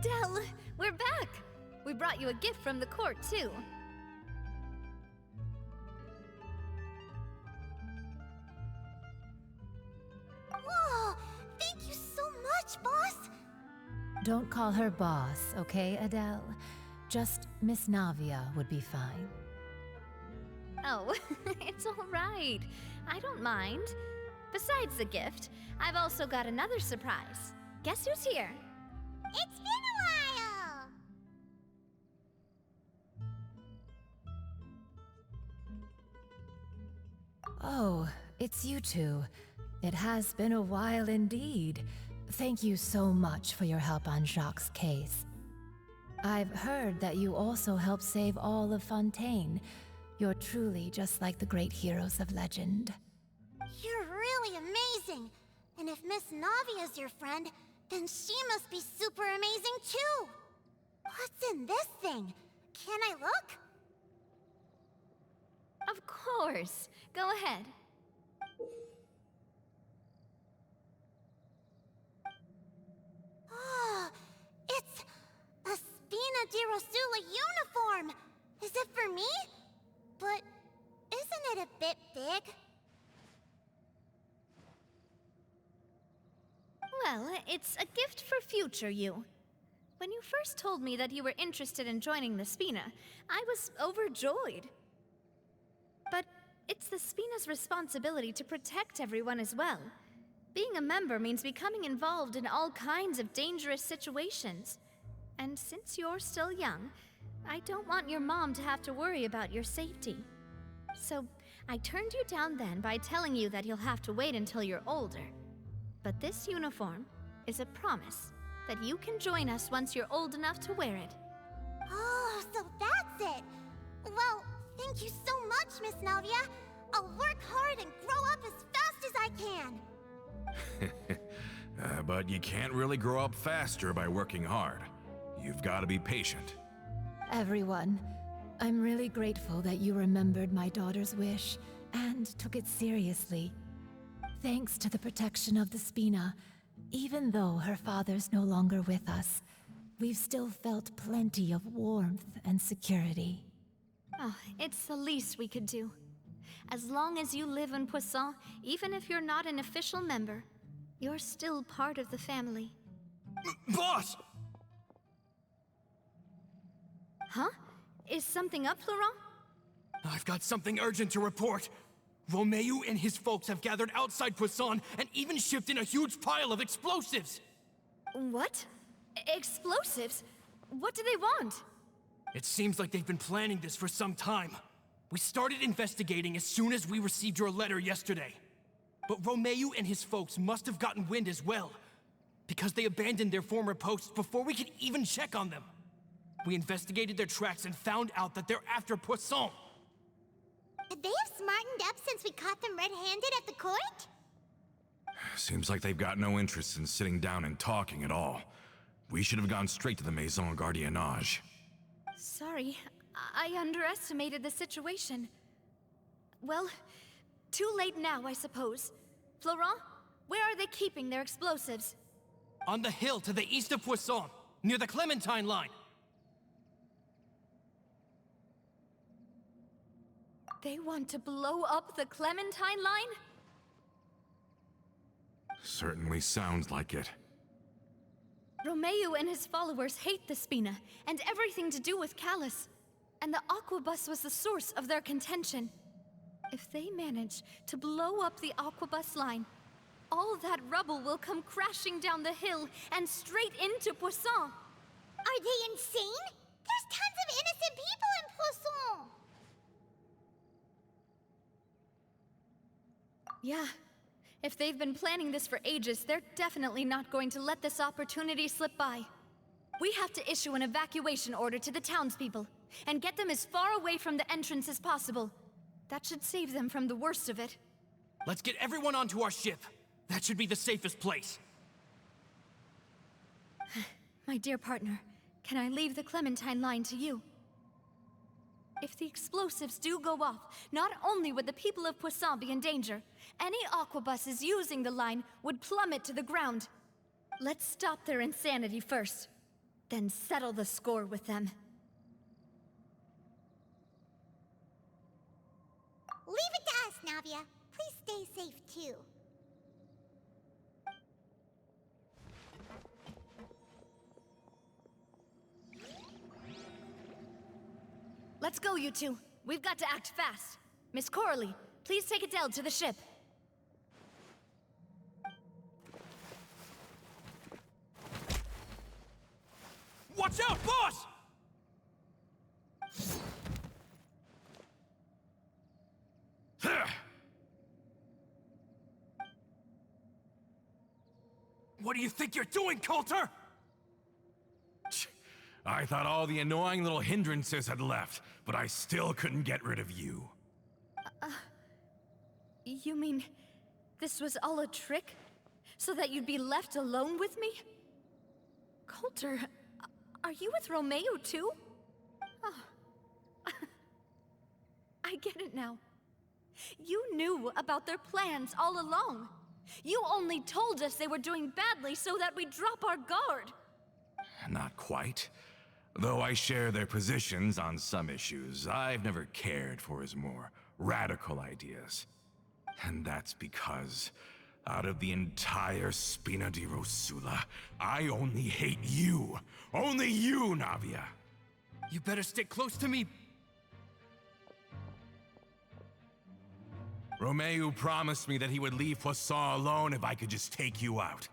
Adele, we're back! We brought you a gift from the court, too. Whoa! Thank you so much, boss! Don't call her boss, okay, Adele? Just Miss Navia would be fine. Oh, it's all right. I don't mind. Besides the gift, I've also got another surprise. Guess who's here? It's been a while! Oh, it's you two. It has been a while indeed. Thank you so much for your help on Jacques' case. I've heard that you also helped save all of Fontaine. You're truly just like the great heroes of legend. You're really amazing! And if Miss Navia's your friend, then she must be super amazing too! What's in this thing? Can I look? Of course. Go ahead. Oh, it's a Spina di Rosula uniform! Is it for me? But isn't it a bit big? Well, it's a gift for future you. When you first told me that you were interested in joining the Spina, I was overjoyed. But it's the Spina's responsibility to protect everyone as well. Being a member means becoming involved in all kinds of dangerous situations. And since you're still young, I don't want your mom to have to worry about your safety. So I turned you down then by telling you that you'll have to wait until you're older. But this uniform is a promise that you can join us once you're old enough to wear it. Oh, so that's it! Well, thank you so much, Miss Navia. I'll work hard and grow up as fast as I can. But you can't really grow up faster by working hard. You've got to be patient. Everyone, I'm really grateful that you remembered my daughter's wish and took it seriously. Thanks to the protection of the Spina, even though her father's no longer with us, we've still felt plenty of warmth and security. Oh, it's the least we could do. As long as you live in Poisson, even if you're not an official member, you're still part of the family. Boss! Huh? Is something up, Florent? I've got something urgent to report. Romeu and his folks have gathered outside Poisson and even shipped in a huge pile of explosives! What? Explosives? What do they want? It seems like they've been planning this for some time. We started investigating as soon as we received your letter yesterday. But Romeu and his folks must have gotten wind as well, because they abandoned their former posts before we could even check on them. We investigated their tracks and found out that they're after Poisson. They have smartened up since we caught them red-handed at the court? Seems like they've got no interest in sitting down and talking at all. We should have gone straight to the Maison Gardiennage. Sorry, I underestimated the situation. Well, too late now, I suppose. Florent, where are they keeping their explosives? On the hill to the east of Poisson, near the Clementine line. They want to blow up the Clementine line? Certainly sounds like it. Romeu and his followers hate the Spina and everything to do with Callus. And the Aquabus was the source of their contention. If they manage to blow up the Aquabus line, all that rubble will come crashing down the hill and straight into Poisson. Are they insane? There's tons of innocent people in Poisson! Yeah. If they've been planning this for ages, they're definitely not going to let this opportunity slip by. We have to issue an evacuation order to the townspeople and get them as far away from the entrance as possible. That should save them from the worst of it. Let's get everyone onto our ship. That should be the safest place. My dear partner, can I leave the Clementine line to you? If the explosives do go off, not only would the people of Poisson be in danger, any aquabuses using the line would plummet to the ground. Let's stop their insanity first. Then settle the score with them. Leave it to us, Navia. Please stay safe, too. Let's go, you two. We've got to act fast. Miss Coralie, please take Adele to the ship. Watch out, boss! What do you think you're doing, Coulter? I thought all the annoying little hindrances had left, but I still couldn't get rid of you. You mean this was all a trick? So that you'd be left alone with me? Coulter, are you with Romeo too? Oh. I get it now. You knew about their plans all along. You only told us they were doing badly so that we'd drop our guard. Not quite. Though I share their positions on some issues, I've never cared for his more radical ideas. And that's because, out of the entire Spina di Rosula, I only hate you. Only you, Navia. You better stick close to me. Romeo promised me that he would leave Poisson alone if I could just take you out.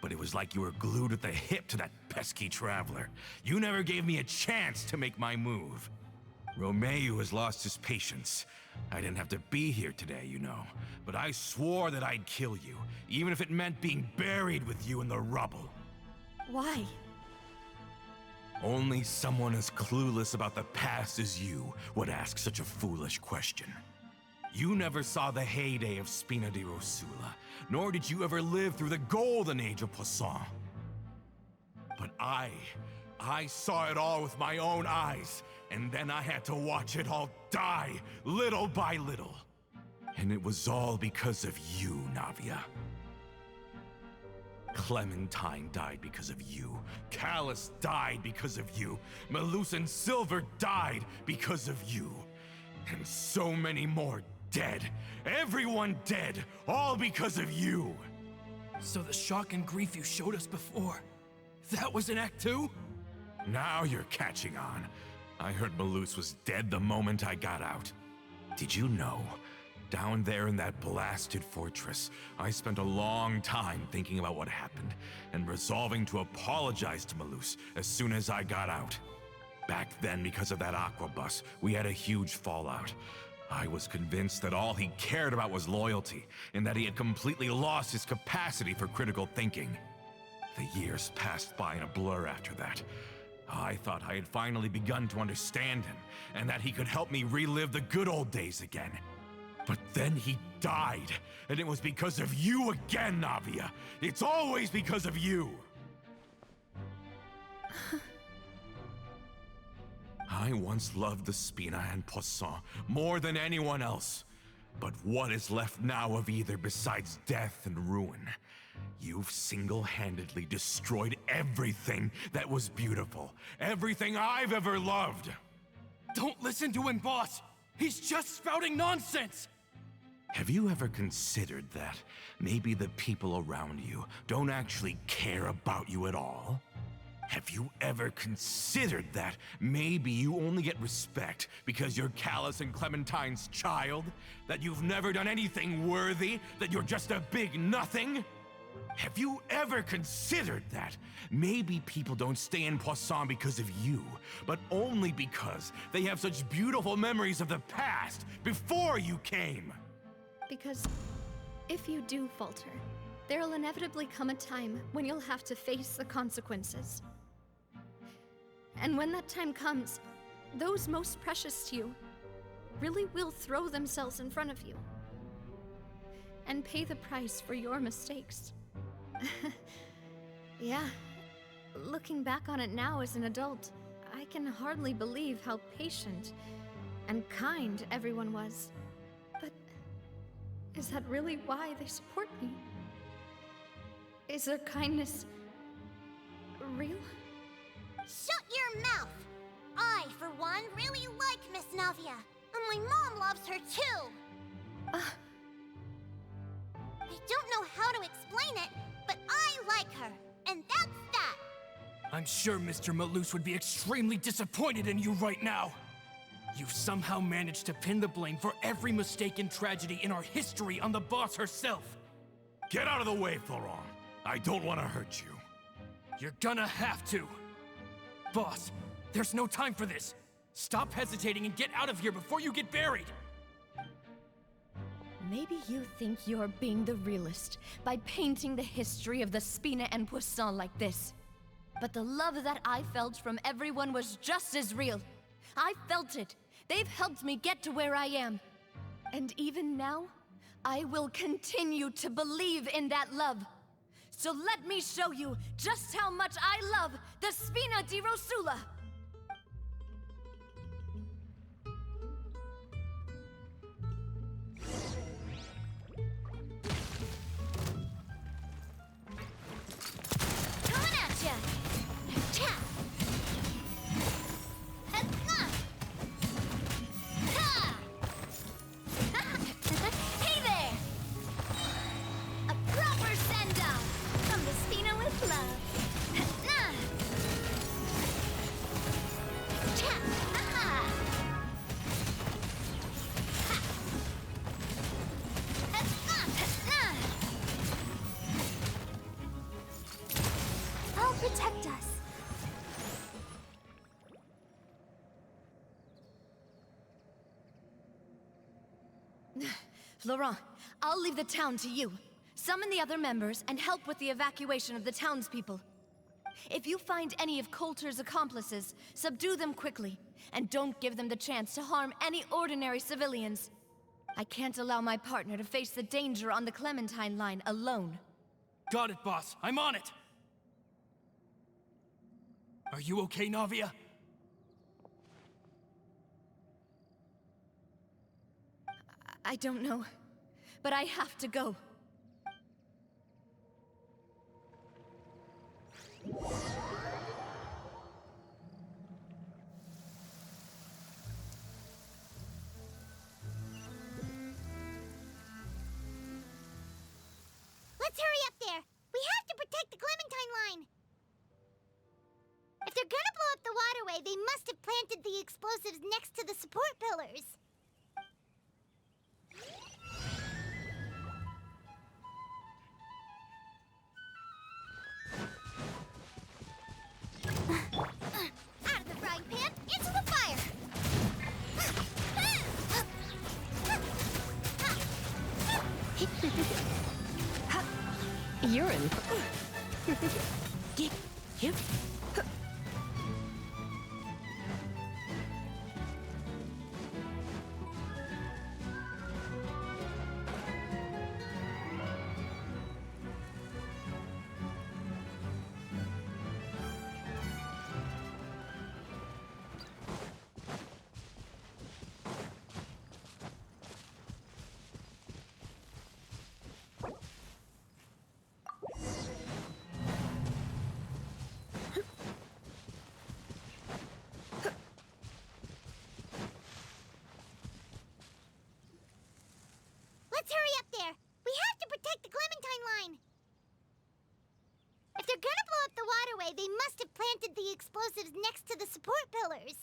But it was like you were glued at the hip to that pesky traveler. You never gave me a chance to make my move. Romeo has lost his patience. I didn't have to be here today, you know. But I swore that I'd kill you, even if it meant being buried with you in the rubble. Why? Only someone as clueless about the past as you would ask such a foolish question. You never saw the heyday of Spina di Rosula, nor did you ever live through the golden age of Poisson. But I saw it all with my own eyes, and then I had to watch it all die, little by little. And it was all because of you, Navia. Clementine died because of you. Callus died because of you. Melus and Silver died because of you. And so many more dead. Everyone dead, all because of you. So the shock and grief you showed us before, that was in Act 2? Now you're catching on. I heard Melus was dead the moment I got out. Did you know? Down there in that blasted fortress, I spent a long time thinking about what happened and resolving to apologize to Melus as soon as I got out. Back then, because of that aqua bus, we had a huge fallout. I was convinced that all he cared about was loyalty, and that he had completely lost his capacity for critical thinking. The years passed by in a blur after that. I thought I had finally begun to understand him, and that he could help me relive the good old days again. But then he died, and it was because of you again, Navia. It's always because of you. I once loved the Spina and Poisson more than anyone else. But what is left now of either besides death and ruin? You've single-handedly destroyed everything that was beautiful. Everything I've ever loved. Don't listen to him, boss! He's just spouting nonsense! Have you ever considered that maybe the people around you don't actually care about you at all? Have you ever considered that maybe you only get respect because you're Callus and Clementine's child? That you've never done anything worthy? That you're just a big nothing? Have you ever considered that maybe people don't stay in Poisson because of you, but only because they have such beautiful memories of the past before you came? Because if you do falter, there'll inevitably come a time when you'll have to face the consequences. And when that time comes, those most precious to you really will throw themselves in front of you and pay the price for your mistakes. Yeah, looking back on it now as an adult, I can hardly believe how patient and kind everyone was. But is that really why they support me? Is their kindness real? Shut your mouth! I, for one, really like Miss Navia. And my mom loves her too. I don't know how to explain it, but I like her. And that's that. I'm sure Mr. Malus would be extremely disappointed in you right now. You've somehow managed to pin the blame for every mistake and tragedy in our history on the boss herself. Get out of the way, Florent. I don't want to hurt you. You're gonna have to. Boss, there's no time for this. Stop hesitating and get out of here before you get buried. Maybe you think you're being the realist by painting the history of the Spina and Poisson like this. But the love that I felt from everyone was just as real. I felt it. They've helped me get to where I am. And even now, I will continue to believe in that love. So let me show you just how much I love the Spina di Rosula! Coming at ya! Cha! Ha! Hey there! A proper send-off from the Spina with love. Cha! Aha! I'll protect us. Florent, I'll leave the town to you. Summon the other members and help with the evacuation of the townspeople. If you find any of Coulter's accomplices, subdue them quickly, and don't give them the chance to harm any ordinary civilians. I can't allow my partner to face the danger on the Clementine line alone. Got it, boss. I'm on it. Are you okay, Navia? I don't know, but I have to go. Let's hurry up there. We have to protect the Clementine line. If they're gonna blow up the waterway, they must have planted the explosives next to the support pillars. Out of the frying pan, into the fire! You're in. Let's hurry up there. We have to protect the Clementine line. If they're gonna blow up the waterway, they must have planted the explosives next to the support pillars.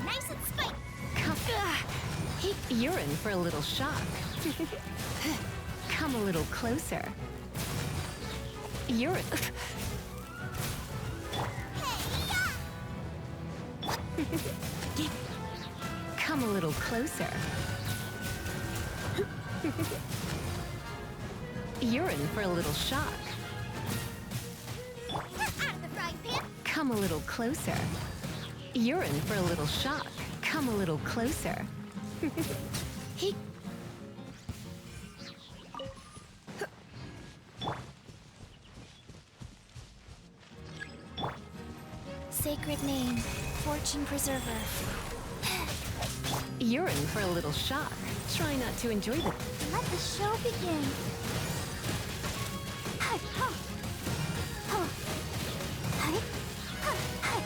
Nice and spiked. You're in for a little shock. Come a little closer. You're in. Come a little closer. You're in for a little shock. Out of the frying pan. Come a little closer. You're in for a little shock. Come a little closer. Sacred name, Fortune Preserver. You're in for a little shock. Try not to enjoy the... Let the show begin. Hi, ha. Huh. Hi. Ha, ha.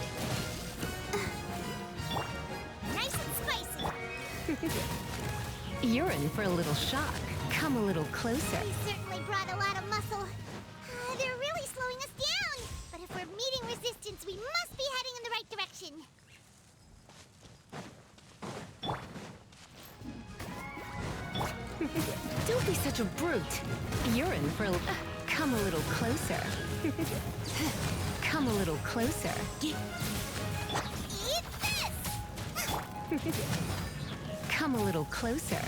Nice and spicy. You're in for a little shock. Come a little closer. We certainly brought a lot of muscle. They're really slowing us down. But if we're meeting resistance, we must be heading in the right direction. Don't be such a brute. You're in for a... come a little closer. Come a little closer. Eat this! Come a little closer.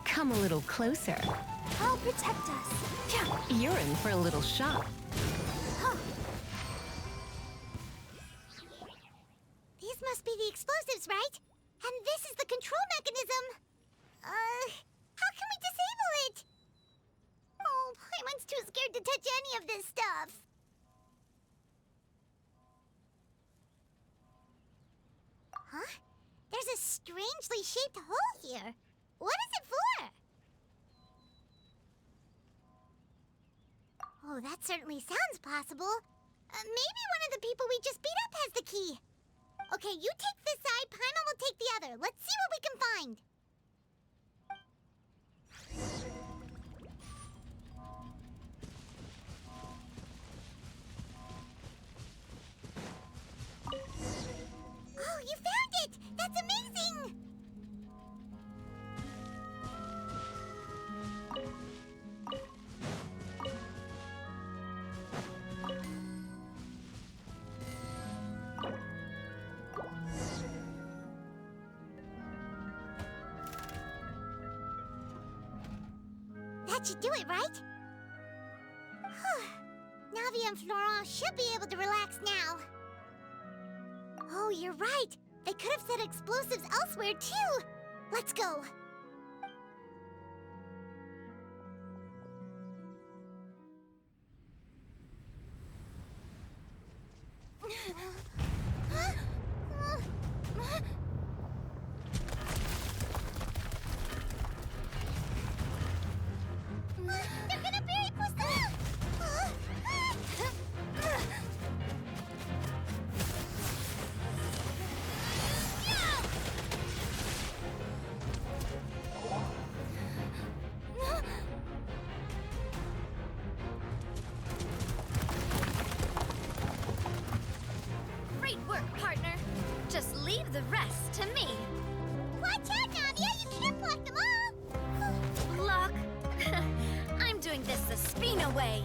Come a little closer. I'll protect us. You're in for a little shock. Huh. These must be the explosives, right? And this is the control mechanism. How can we disable it? Oh, Paimon's too scared to touch any of this stuff. Huh? There's a strangely shaped hole here. What is it for? Oh, that certainly sounds possible. Maybe one of the people we just beat up has the key. Okay, you take this side, Paimon will take the other. Let's see what we can find. Oh, you found it! That's amazing! That should do it, right? Navi and Florent should be able to relax now. Oh, you're right. They could have set explosives elsewhere, too. Let's go. They're gonna bury Poisson! Great work, partner. Just leave the rest to me. Watch out, Navia! You can't block them all! Block. I'm doing this the Spina way.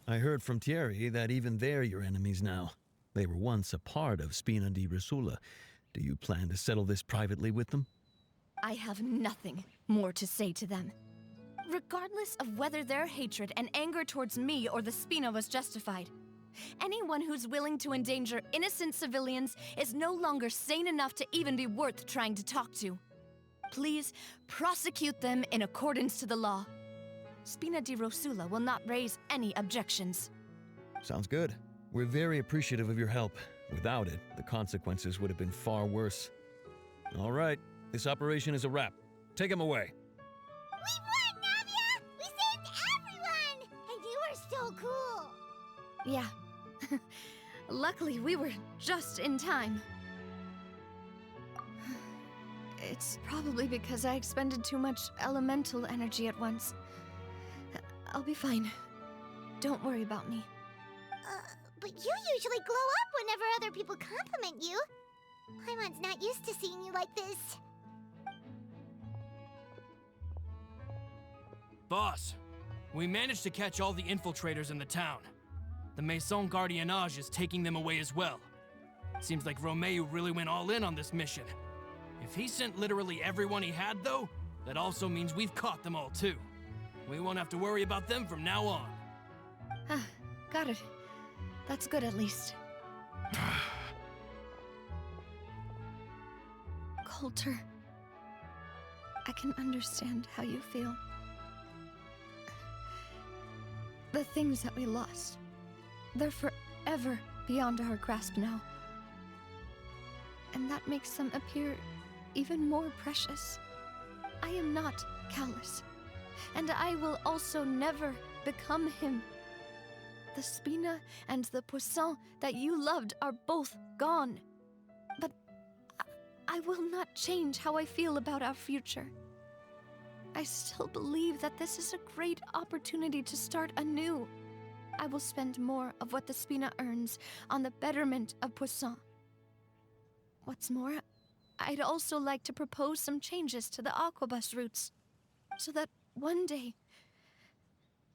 I heard from Thierry that even they're your enemies now. They were once a part of Spina di Rosula. Do you plan to settle this privately with them? I have nothing more to say to them. Regardless of whether their hatred and anger towards me or the Spina was justified, anyone who's willing to endanger innocent civilians is no longer sane enough to even be worth trying to talk to. Please prosecute them in accordance to the law. Spina di Rosula will not raise any objections. Sounds good. We're very appreciative of your help. Without it, the consequences would have been far worse. All right, this operation is a wrap. Take him away. We won, Navia! We saved everyone! And you are so cool! Yeah. Luckily, we were just in time. It's probably because I expended too much elemental energy at once. I'll be fine. Don't worry about me. But you usually glow up whenever other people compliment you. Paimon's not used to seeing you like this. Boss, we managed to catch all the infiltrators in the town. The Maison Gardiennage is taking them away as well. Seems like Romeu really went all in on this mission. If he sent literally everyone he had, though, that also means we've caught them all too. We won't have to worry about them from now on. Got it. That's good at least. Coulter, I can understand how you feel. The things that we lost, they're forever beyond our grasp now. And that makes them appear even more precious. I am not callous, and I will also never become him. The Spina and the Poisson that you loved are both gone. But I will not change how I feel about our future. I still believe that this is a great opportunity to start anew. I will spend more of what the Spina earns on the betterment of Poisson. What's more, I'd also like to propose some changes to the Aquabus routes, so that one day,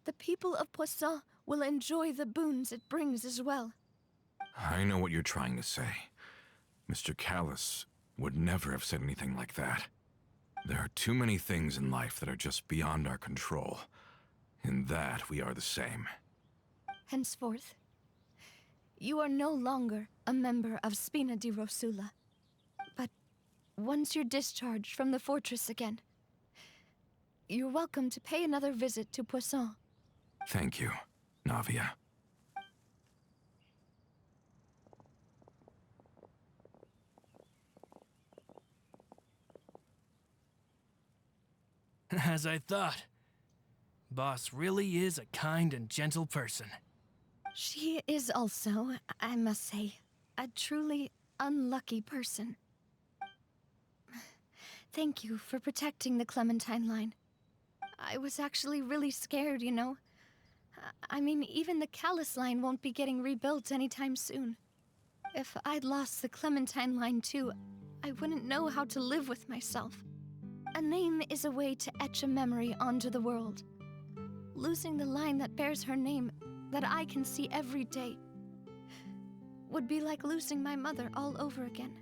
the people of Poisson will enjoy the boons it brings as well. I know what you're trying to say. Mr. Callus would never have said anything like that. There are too many things in life that are just beyond our control. In that, we are the same. Henceforth, you are no longer a member of Spina di Rosula. But once you're discharged from the fortress again, you're welcome to pay another visit to Poisson. Thank you, Navia. As I thought. Boss really is a kind and gentle person. She is also, I must say, a truly unlucky person. Thank you for protecting the Clementine line. I was actually really scared, you know. I mean, even the Callus line won't be getting rebuilt anytime soon. If I'd lost the Clementine line too, I wouldn't know how to live with myself. A name is a way to etch a memory onto the world. Losing the line that bears her name, that I can see every day, would be like losing my mother all over again.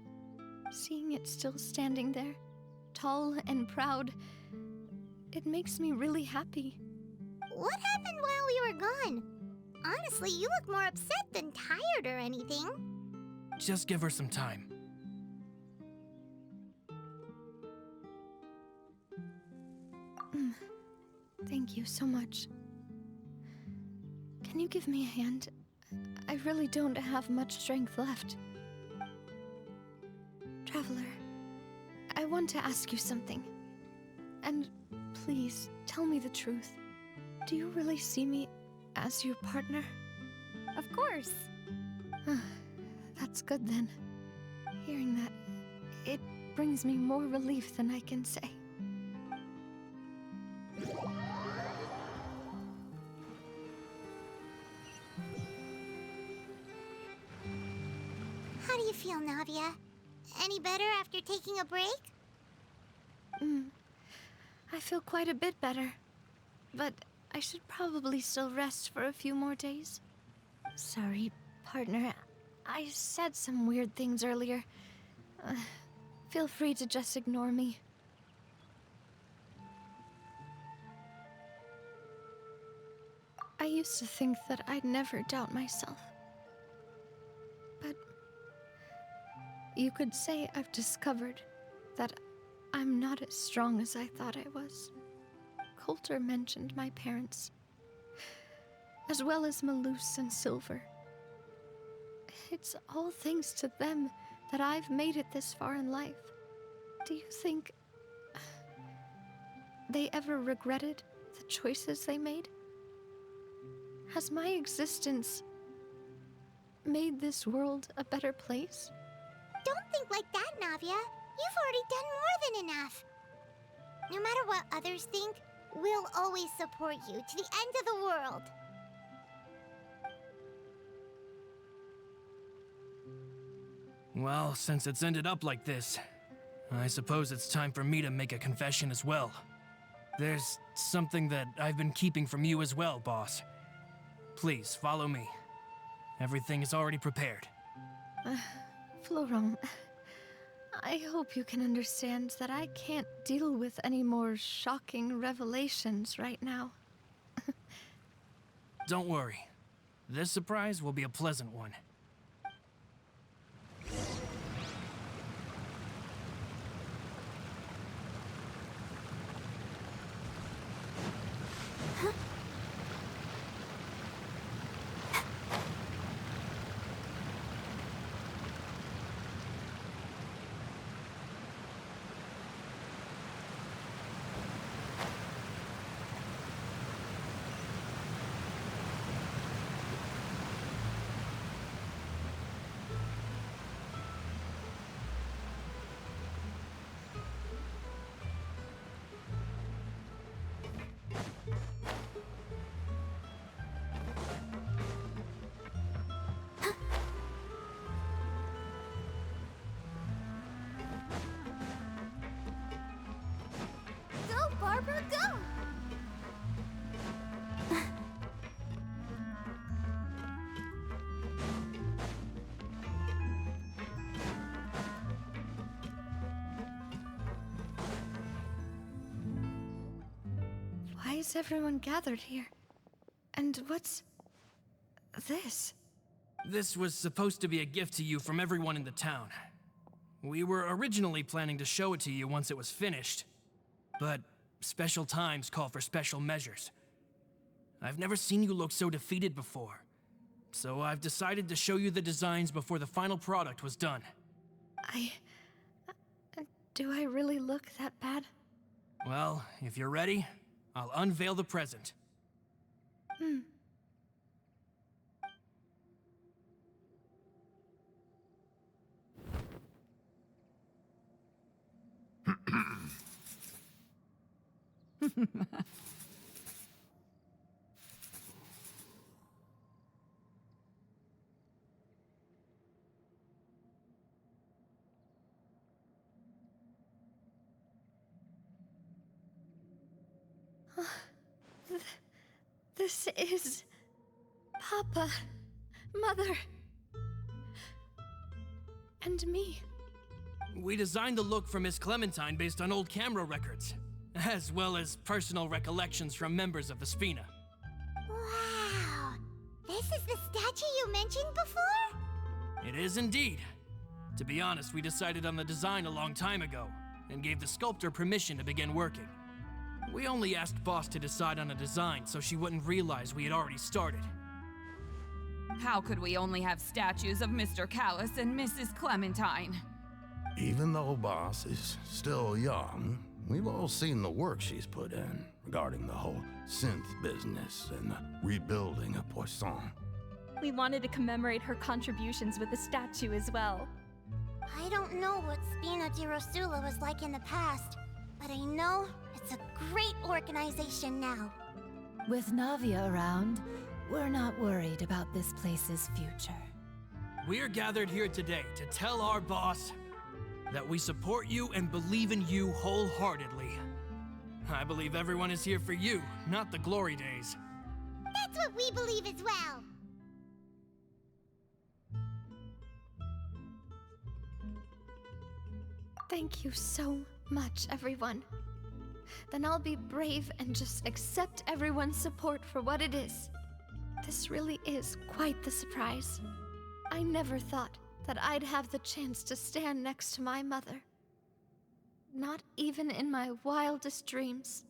Seeing it still standing there, tall and proud, it makes me really happy. What happened while we were gone? Honestly, you look more upset than tired or anything. Just give her some time. Thank you so much. Can you give me a hand? I really don't have much strength left. Traveler, I want to ask you something. And please, tell me the truth. Do you really see me as your partner? Of course. That's good then. Hearing that, it brings me more relief than I can say. How do you feel, Navia? Any better after taking a break? I feel quite a bit better. But I should probably still rest for a few more days. Sorry, partner. I said some weird things earlier. Feel free to just ignore me. I used to think that I'd never doubt myself. But you could say I've discovered that I'm not as strong as I thought I was. Coulter mentioned my parents, as well as Malus and Silver. It's all thanks to them that I've made it this far in life. Do you think they ever regretted the choices they made? Has my existence made this world a better place? Don't think like that, Navia. You've already done more than enough. No matter what others think, we'll always support you to the end of the world. Well, since it's ended up like this, I suppose it's time for me to make a confession as well. There's something that I've been keeping from you as well, boss. Please, follow me. Everything is already prepared. Florent, I hope you can understand that I can't deal with any more shocking revelations right now. Don't worry. This surprise will be a pleasant one. Go, Barbara, go! Why is everyone gathered here? And what's this? This was supposed to be a gift to you from everyone in the town. We were originally planning to show it to you once it was finished, but special times call for special measures. I've never seen you look so defeated before, so I've decided to show you the designs before the final product was done. Do I really look that bad? Well, if you're ready, I'll unveil the present. This is... Papa, Mother, and me. We designed the look for Miss Clementine based on old camera records, as well as personal recollections from members of the Spina. Wow! This is the statue you mentioned before? It is indeed. To be honest, we decided on the design a long time ago, and gave the sculptor permission to begin working. We only asked Boss to decide on a design so she wouldn't realize we had already started. How could we only have statues of Mr. Callus and Mrs. Clementine? Even though Boss is still young, we've all seen the work she's put in regarding the whole synth business and the rebuilding of Poisson. We wanted to commemorate her contributions with a statue as well. I don't know what Spina di Rosula was like in the past, but I know it's a great organization now. With Navia around, we're not worried about this place's future. We're gathered here today to tell our boss that we support you and believe in you wholeheartedly. I believe everyone is here for you, not the glory days. That's what we believe as well. Thank you so much, everyone. Then I'll be brave and just accept everyone's support for what it is. This really is quite the surprise. I never thought that I'd have the chance to stand next to my mother. Not even in my wildest dreams.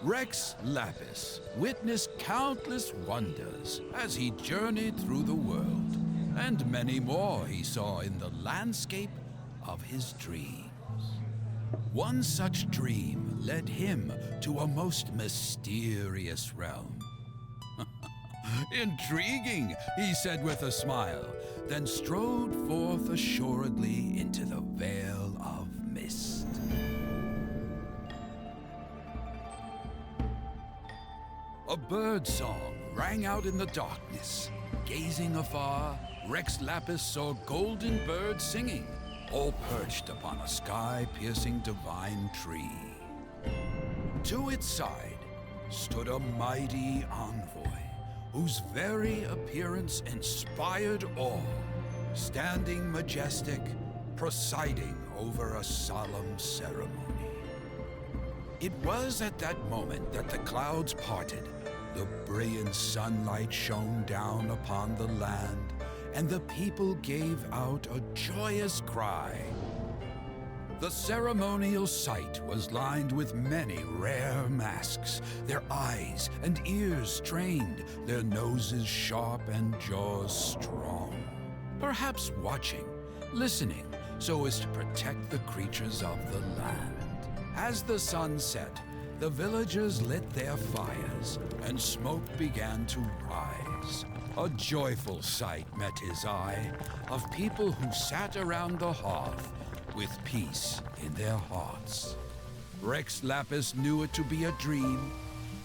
Rex Lapis witnessed countless wonders as he journeyed through the world, and many more he saw in the landscape of his dreams. One such dream led him to a most mysterious realm. Intriguing, he said with a smile, then strode forth assuredly into the Vale of Mist. A bird song rang out in the darkness. Gazing afar, Rex Lapis saw golden birds singing, all perched upon a sky-piercing divine tree. To its side stood a mighty envoy, whose very appearance inspired awe, standing majestic, presiding over a solemn ceremony. It was at that moment that the clouds parted, the brilliant sunlight shone down upon the land, and the people gave out a joyous cry. The ceremonial site was lined with many rare masks, their eyes and ears trained, their noses sharp and jaws strong. Perhaps watching, listening, so as to protect the creatures of the land. As the sun set, the villagers lit their fires, and smoke began to rise. A joyful sight met his eye of people who sat around the hearth with peace in their hearts. Rex Lapis knew it to be a dream,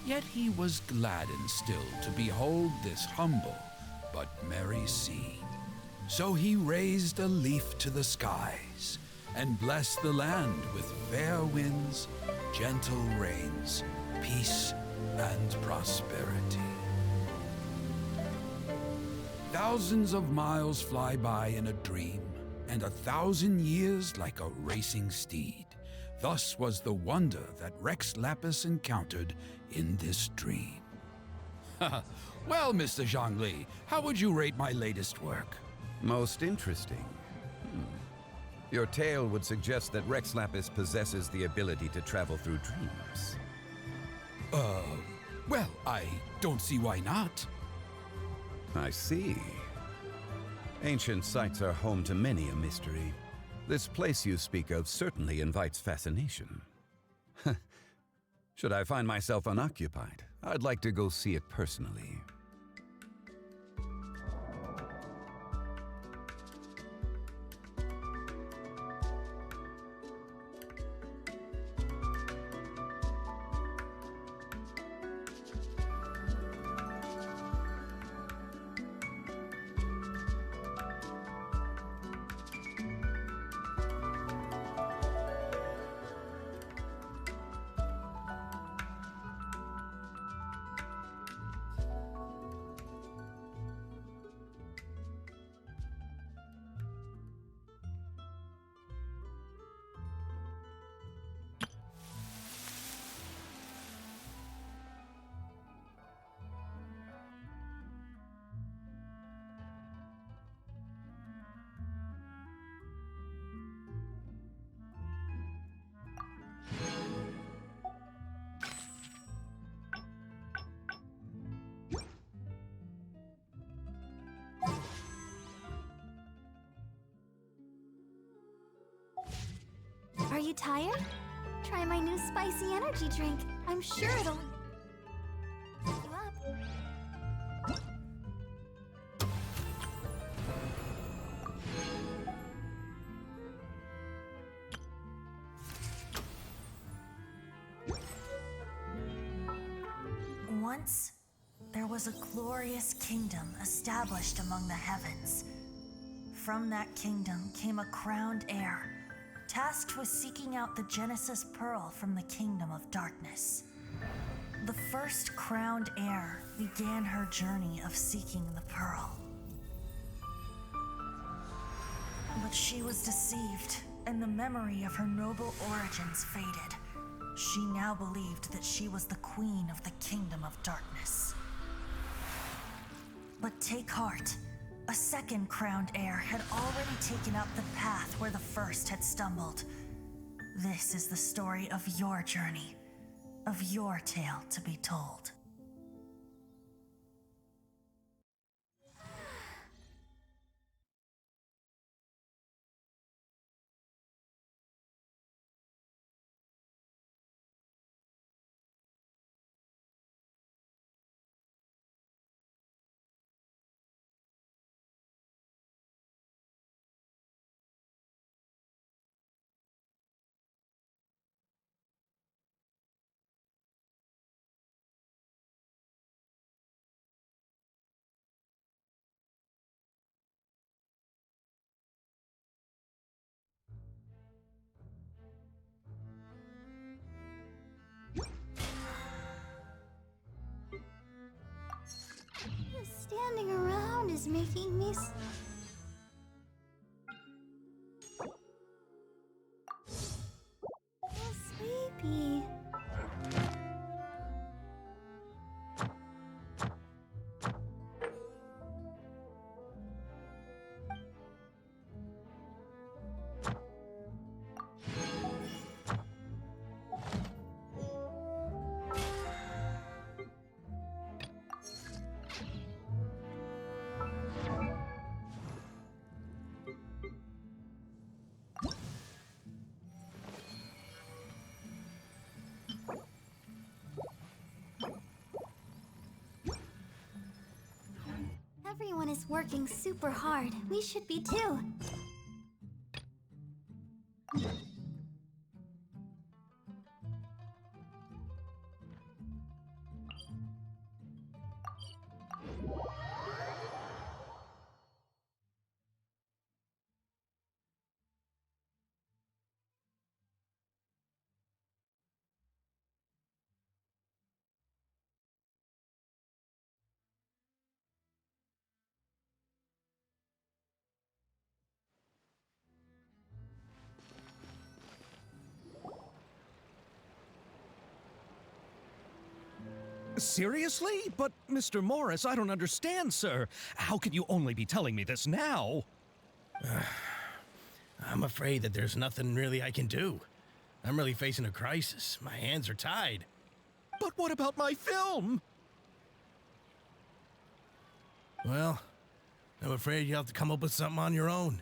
yet he was gladdened still to behold this humble but merry scene. So he raised a leaf to the skies and blessed the land with fair winds, gentle rains, peace, and prosperity. Thousands of miles fly by in a dream, and 1,000 years like a racing steed. Thus was the wonder that Rex Lapis encountered in this dream. Well, Mr. Zhongli, how would you rate my latest work? Most interesting. Your tale would suggest that Rex Lapis possesses the ability to travel through dreams. Well, I don't see why not. I see. Ancient sites are home to many a mystery. This place you speak of certainly invites fascination. Should I find myself unoccupied, I'd like to go see it personally. you tired? Try my new spicy energy drink. I'm sure it'll wake you up. Once, there was a glorious kingdom established among the heavens. From that kingdom came a crowned heir, tasked with seeking out the Genesis Pearl from the kingdom of darkness. The first crowned heir began her journey of seeking the pearl. But she was deceived, and the memory of her noble origins faded. She now believed that she was the queen of the kingdom of darkness. But take heart. A second crowned heir had already taken up the path where the first had stumbled. This is the story of your journey, of your tale to be told. Standing around is making me sleepy. Everyone is working super hard. We should be too. Seriously? But, Mr. Morris, I don't understand, sir. How can you only be telling me this now? I'm afraid that there's nothing really I can do. I'm really facing a crisis. My hands are tied. But what about my film? Well, I'm afraid you'll have to come up with something on your own.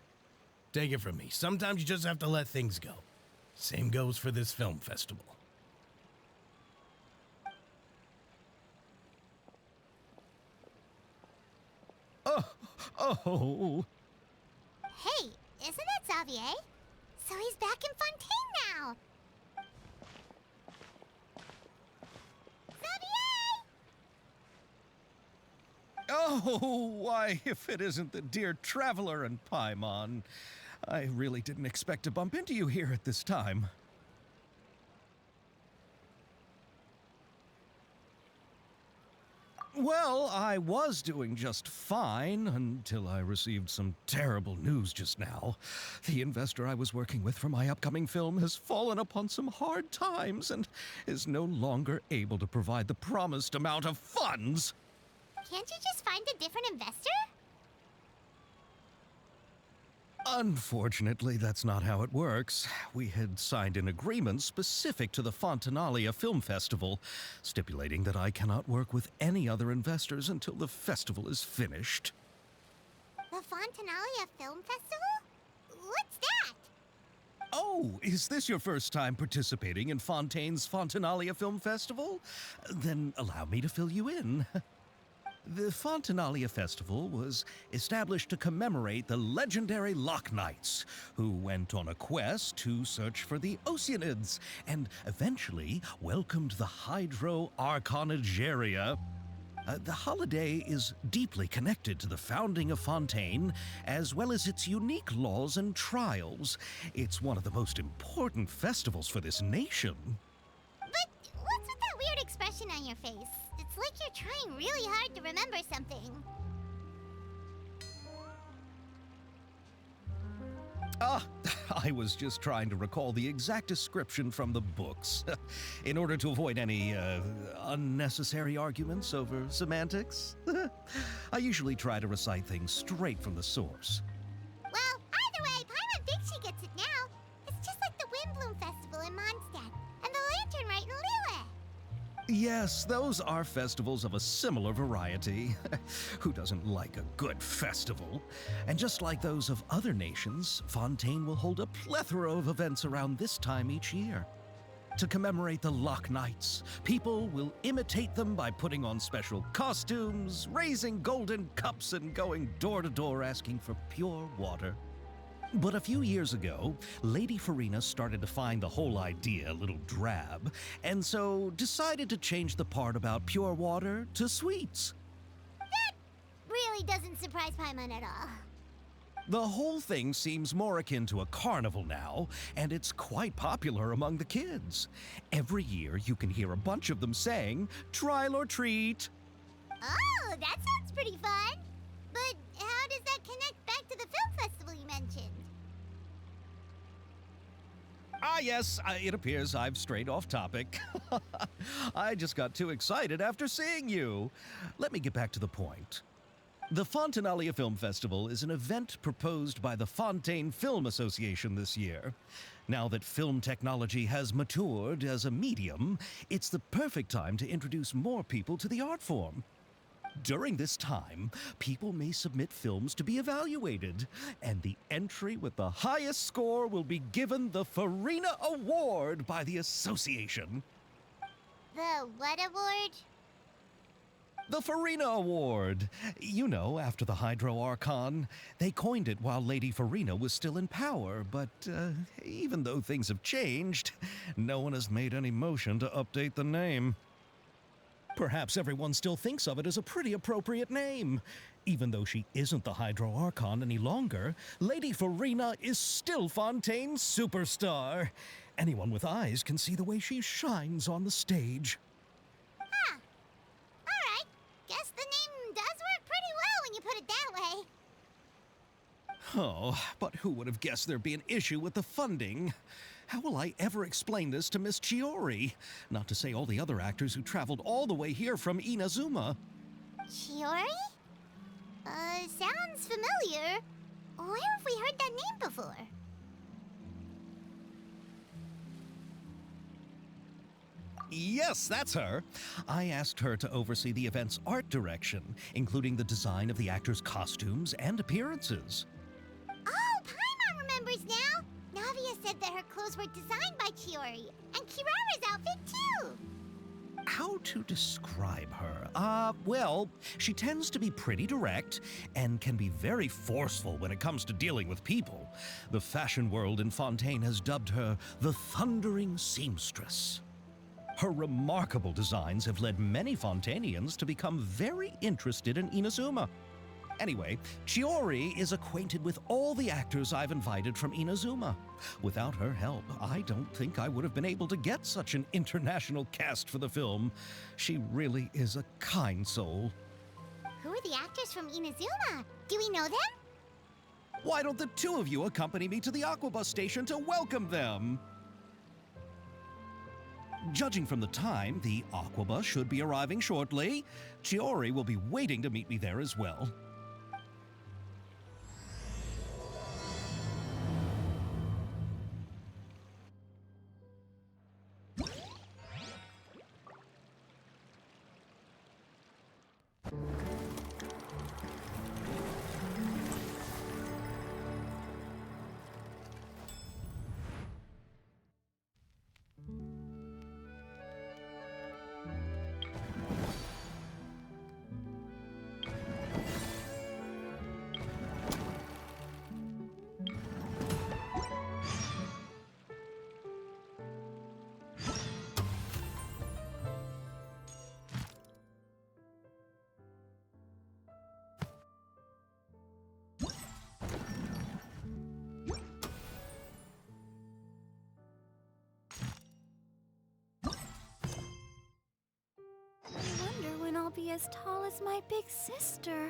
Take it from me. Sometimes you just have to let things go. Same goes for this film festival. Oh. Hey, isn't that Xavier? So he's back in Fontaine now. Xavier! Oh, why, if it isn't the dear Traveler and Paimon. I really didn't expect to bump into you here at this time. Well, I was doing just fine until I received some terrible news just now. The investor I was working with for my upcoming film has fallen upon some hard times and is no longer able to provide the promised amount of funds. Can't you just find a different investor? Unfortunately, that's not how it works. We had signed an agreement specific to the Fontanalia Film Festival, stipulating that I cannot work with any other investors until the festival is finished. The Fontanalia Film Festival? What's that? Oh, is this your first time participating in Fontaine's Fontanalia Film Festival? Then allow me to fill you in. The Fontanalia Festival was established to commemorate the legendary Loch Knights, who went on a quest to search for the Oceanids and eventually welcomed the Hydro Arconageria. The holiday is deeply connected to the founding of Fontaine, as well as its unique laws and trials. It's one of the most important festivals for this nation. But what's with that weird expression on your face? It's like you're trying really hard to remember something. I was just trying to recall the exact description from the books, in order to avoid any unnecessary arguments over semantics. I usually try to recite things straight from the source. Well, either way, Paimon thinks she gets it now. It's just like the Windbloom Festival in Mondstadt, and the Lantern Rite in Lille. Yes, those are festivals of a similar variety. Who doesn't like a good festival? And just like those of other nations, Fontaine will hold a plethora of events around this time each year. To commemorate the Loch Knights, people will imitate them by putting on special costumes, raising golden cups, and going door to door asking for pure water. But a few years ago, Lady Farina started to find the whole idea a little drab, and so decided to change the part about pure water to sweets. That really doesn't surprise Paimon at all. The whole thing seems more akin to a carnival now, and it's quite popular among the kids. Every year, you can hear a bunch of them saying, "Trial or treat." Oh, that sounds pretty fun. But how does that connect back to the film festival you mentioned? Yes, it appears I've strayed off topic. I just got too excited after seeing you. Let me get back to the point. The Fontanalia Film Festival is an event proposed by the Fontaine Film Association this year. Now that film technology has matured as a medium, it's the perfect time to introduce more people to the art form. During this time, people may submit films to be evaluated, and the entry with the highest score will be given the Farina Award by the association. The what award? The Farina Award. You know, after the Hydro Archon. They coined it while Lady Farina was still in power, but even though things have changed, no one has made any motion to update the name. Perhaps everyone still thinks of it as a pretty appropriate name. Even though she isn't the Hydro Archon any longer, Lady Farina is still Fontaine's superstar. Anyone with eyes can see the way she shines on the stage. Huh. Alright. Guess the name does work pretty well when you put it that way. Oh, but who would have guessed there'd be an issue with the funding? How will I ever explain this to Miss Chiori? Not to say all the other actors who traveled all the way here from Inazuma. Chiori? Sounds familiar. Where have we heard that name before? Yes, that's her. I asked her to oversee the event's art direction, including the design of the actors' costumes and appearances. Oh, Paimon remembers now! Navia said that her clothes were designed by Chiori, and Kirara's outfit too! How to describe her? Well, she tends to be pretty direct and can be very forceful when it comes to dealing with people. The fashion world in Fontaine has dubbed her the Thundering Seamstress. Her remarkable designs have led many Fontainians to become very interested in Inazuma. Anyway, Chiori is acquainted with all the actors I've invited from Inazuma. Without her help, I don't think I would have been able to get such an international cast for the film. She really is a kind soul. Who are the actors from Inazuma? Do we know them? Why don't the two of you accompany me to the Aquabus station to welcome them? Judging from the time, the Aquabus should be arriving shortly. Chiori will be waiting to meet me there as well. as tall as my big sister.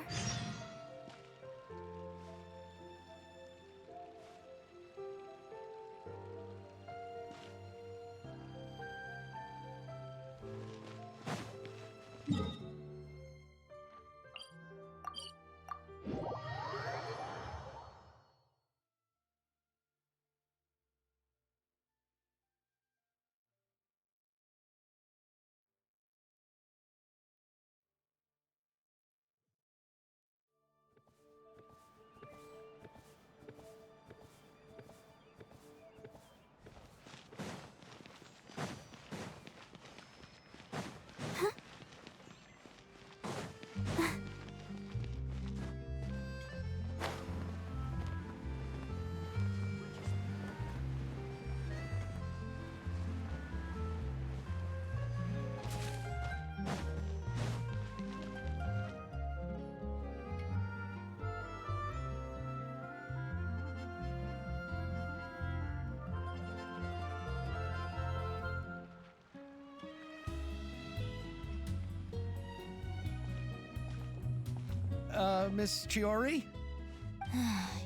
Miss Chiori?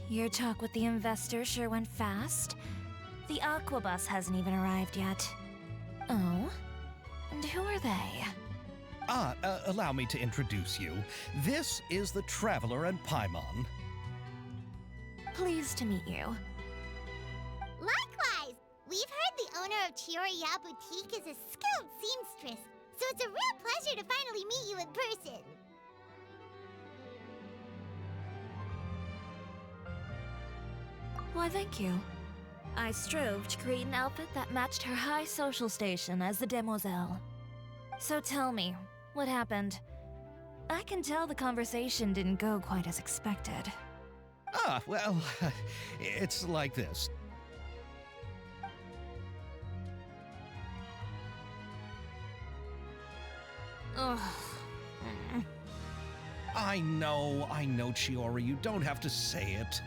Your talk with the investor sure went fast. The Aquabus hasn't even arrived yet. Oh? And who are they? Allow me to introduce you. This is the Traveler and Paimon. Pleased to meet you. Likewise! We've heard the owner of Chioriya Boutique is a skilled seamstress, so it's a real pleasure to finally meet you in person. Why, thank you. I strove to create an outfit that matched her high social station as the demoiselle. So tell me, what happened? I can tell the conversation didn't go quite as expected. Well, it's like this. Ugh. I know, Chiori, you don't have to say it.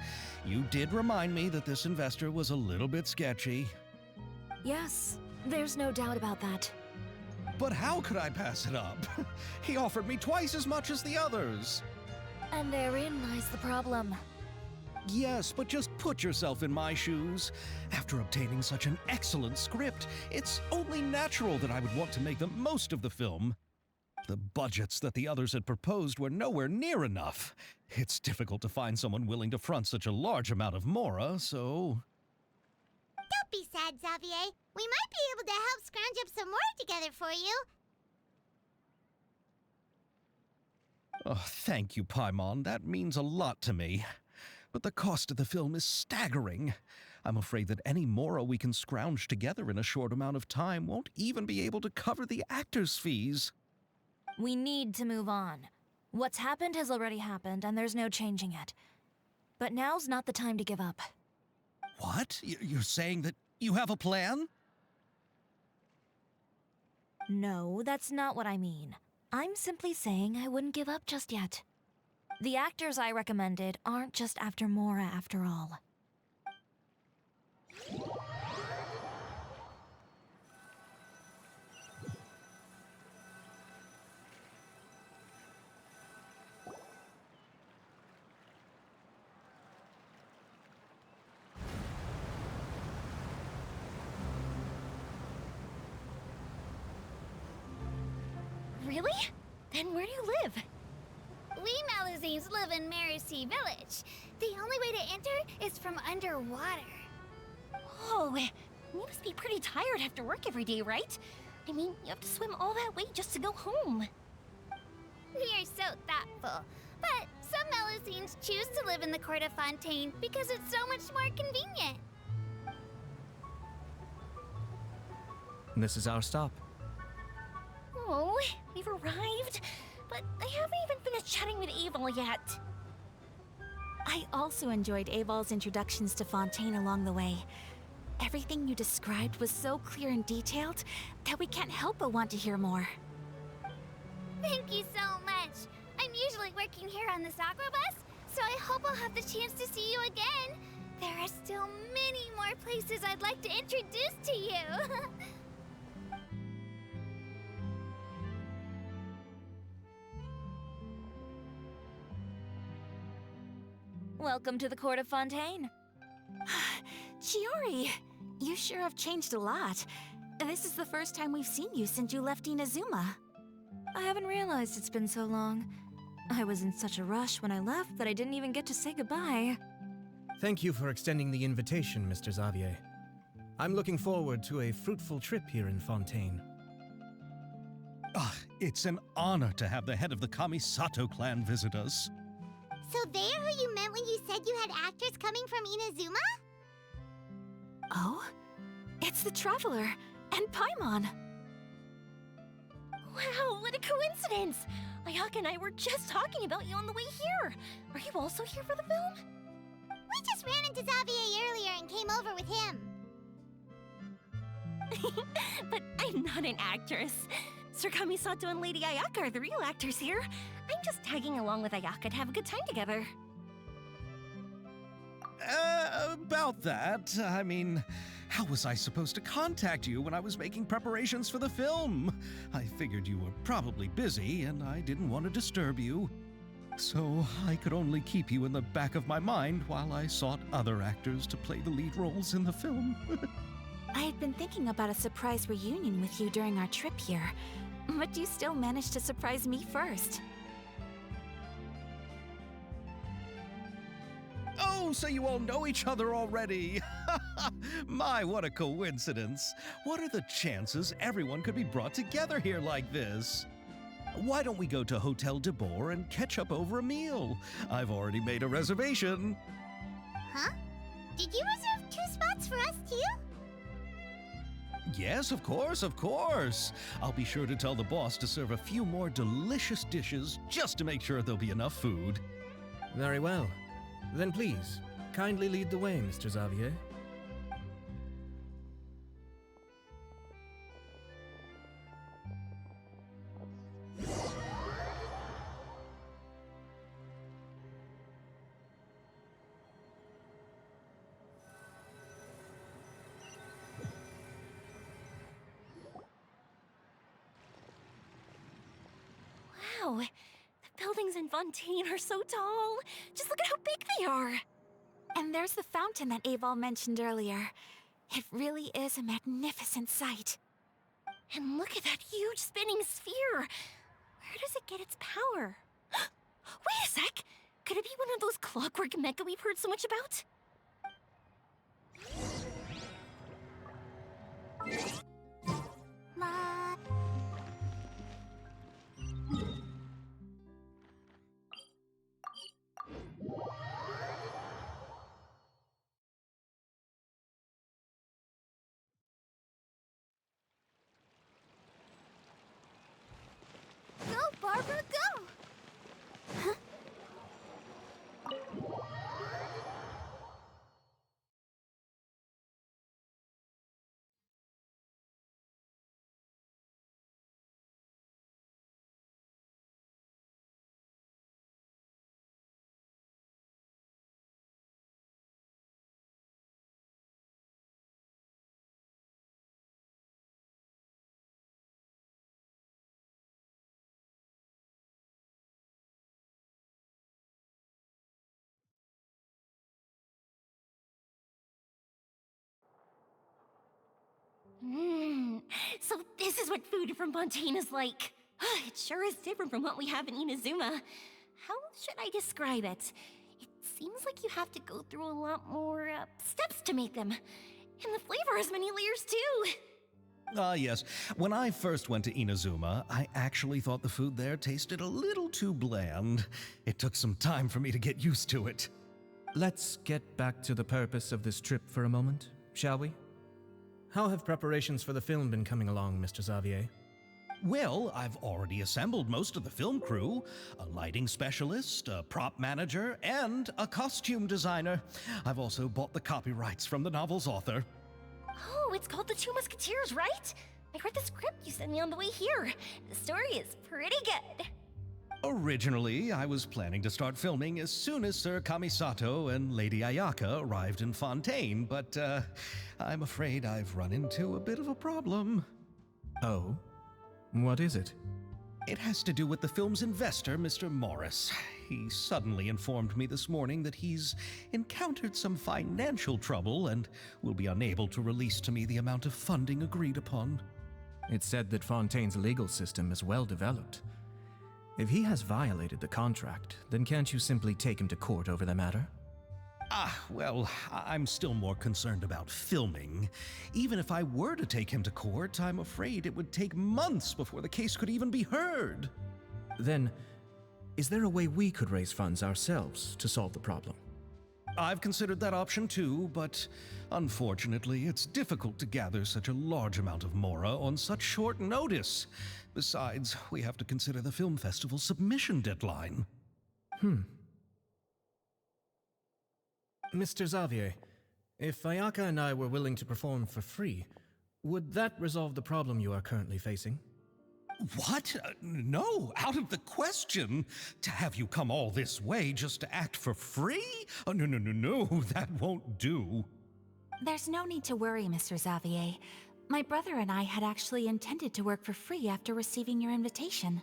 You did remind me that this investor was a little bit sketchy. Yes, there's no doubt about that. But how could I pass it up? He offered me twice as much as the others. And therein lies the problem. Yes, but just put yourself in my shoes. After obtaining such an excellent script, it's only natural that I would want to make the most of the film. The budgets that the others had proposed were nowhere near enough. It's difficult to find someone willing to front such a large amount of mora, so... Don't be sad, Xavier. We might be able to help scrounge up some more together for you. Oh, thank you, Paimon. That means a lot to me. But the cost of the film is staggering. I'm afraid that any mora we can scrounge together in a short amount of time won't even be able to cover the actors' fees. We need to move on. What's happened has already happened, and there's no changing it. But now's not the time to give up. What? You're saying that you have a plan? No, that's not what I mean. I'm simply saying I wouldn't give up just yet. The actors I recommended aren't just after Mora after all. Really? Then where do you live? We Melusines live in Mercy Village. The only way to enter is from underwater. Oh, you must be pretty tired after work every day, right? I mean, you have to swim all that way just to go home. We are so thoughtful. But some Melusines choose to live in the Court of Fontaine because it's so much more convenient. This is our stop. Oh, we've arrived, but I haven't even finished chatting with Aval yet. I also enjoyed Aval's introductions to Fontaine along the way. Everything you described was so clear and detailed that we can't help but want to hear more. Thank you so much. I'm usually working here on this Aquabus, so I hope I'll have the chance to see you again. There are still many more places I'd like to introduce to you. Welcome to the court of Fontaine. Chiori, you sure have changed a lot. This is the first time we've seen you since you left Inazuma. I haven't realized it's been so long. I was in such a rush when I left that I didn't even get to say goodbye. Thank you for extending the invitation, Mr. Xavier. I'm looking forward to a fruitful trip here in Fontaine. It's an honor to have the head of the Kamisato clan visit us. So they're who you meant when you said you had actors coming from Inazuma? Oh? It's the Traveler and Paimon. Wow, what a coincidence! Ayaka and I were just talking about you on the way here. Are you also here for the film? We just ran into Xavier earlier and came over with him. But I'm not an actress. Sir Kamisato and Lady Ayaka are the real actors here. I'm just tagging along with Ayaka to have a good time together. About that, I mean, how was I supposed to contact you when I was making preparations for the film? I figured you were probably busy, and I didn't want to disturb you. So I could only keep you in the back of my mind while I sought other actors to play the lead roles in the film. I had been thinking about a surprise reunion with you during our trip here, but you still managed to surprise me first. Oh, so you all know each other already! My, what a coincidence! What are the chances everyone could be brought together here like this? Why don't we go to Hotel de Boer and catch up over a meal? I've already made a reservation. Huh? Did you reserve 2 spots for us too? Yes, of course, of course. I'll be sure to tell the boss to serve a few more delicious dishes just to make sure there'll be enough food. Very well. Then please, kindly lead the way, Mr. Xavier. Wow, the buildings in Fontaine are so tall. Just look at how big they are. And there's the fountain that Aval mentioned earlier. It really is a magnificent sight. And look at that huge spinning sphere. Where does it get its power? Wait a sec! Could it be one of those clockwork mecha we've heard so much about? Go, Barbara, go! So this is what food from Fontaine is like. It sure is different from what we have in Inazuma. How should I describe it? It seems like you have to go through a lot more steps to make them. And the flavor has many layers too. Yes. When I first went to Inazuma, I actually thought the food there tasted a little too bland. It took some time for me to get used to it. Let's get back to the purpose of this trip for a moment, shall we? How have preparations for the film been coming along, Mr. Xavier? Well, I've already assembled most of the film crew, a lighting specialist, a prop manager, and a costume designer. I've also bought the copyrights from the novel's author. Oh, it's called The Two Musketeers, right? I read the script you sent me on the way here. The story is pretty good. Originally, I was planning to start filming as soon as Sir Kamisato and Lady Ayaka arrived in Fontaine, but I'm afraid I've run into a bit of a problem. Oh? What is it? It has to do with the film's investor, Mr. Morris. He suddenly informed me this morning that he's encountered some financial trouble and will be unable to release to me the amount of funding agreed upon. It's said that Fontaine's legal system is well developed. If he has violated the contract, then can't you simply take him to court over the matter? Well, I'm still more concerned about filming. Even if I were to take him to court, I'm afraid it would take months before the case could even be heard. Then, is there a way we could raise funds ourselves to solve the problem? I've considered that option too, but unfortunately, it's difficult to gather such a large amount of mora on such short notice. Besides, we have to consider the film festival's submission deadline. Mr. Xavier, if Ayaka and I were willing to perform for free, would that resolve the problem you are currently facing? What? No, out of the question. To have you come all this way just to act for free? Oh, no, that won't do. There's no need to worry, Mr. Xavier. My brother and I had actually intended to work for free after receiving your invitation.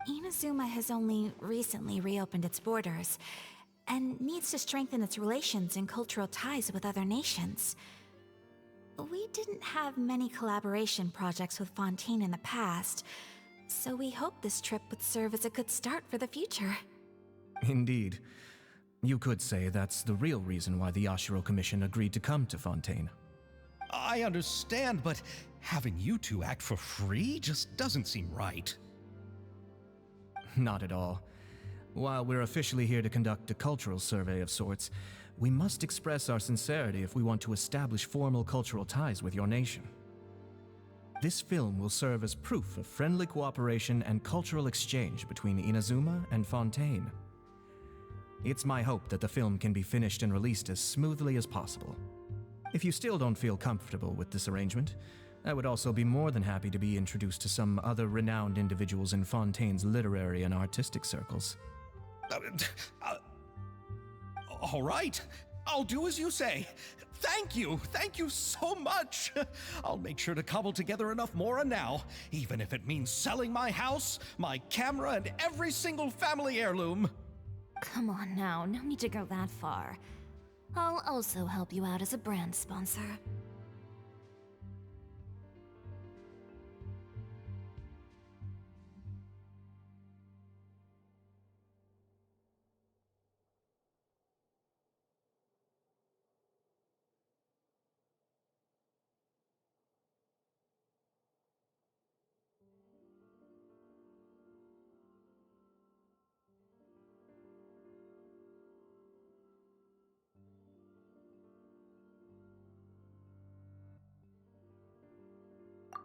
Inazuma has only recently reopened its borders, and needs to strengthen its relations and cultural ties with other nations. We didn't have many collaboration projects with Fontaine in the past, so we hoped this trip would serve as a good start for the future. Indeed. You could say that's the real reason why the Yashiro Commission agreed to come to Fontaine. I understand, but having you two act for free just doesn't seem right. Not at all. While we're officially here to conduct a cultural survey of sorts, we must express our sincerity if we want to establish formal cultural ties with your nation. This film will serve as proof of friendly cooperation and cultural exchange between Inazuma and Fontaine. It's my hope that the film can be finished and released as smoothly as possible. If you still don't feel comfortable with this arrangement, I would also be more than happy to be introduced to some other renowned individuals in Fontaine's literary and artistic circles. All right, I'll do as you say. Thank you so much. I'll make sure to cobble together enough mora now, even if it means selling my house, my camera, and every single family heirloom. Come on now, no need to go that far. I'll also help you out as a brand sponsor.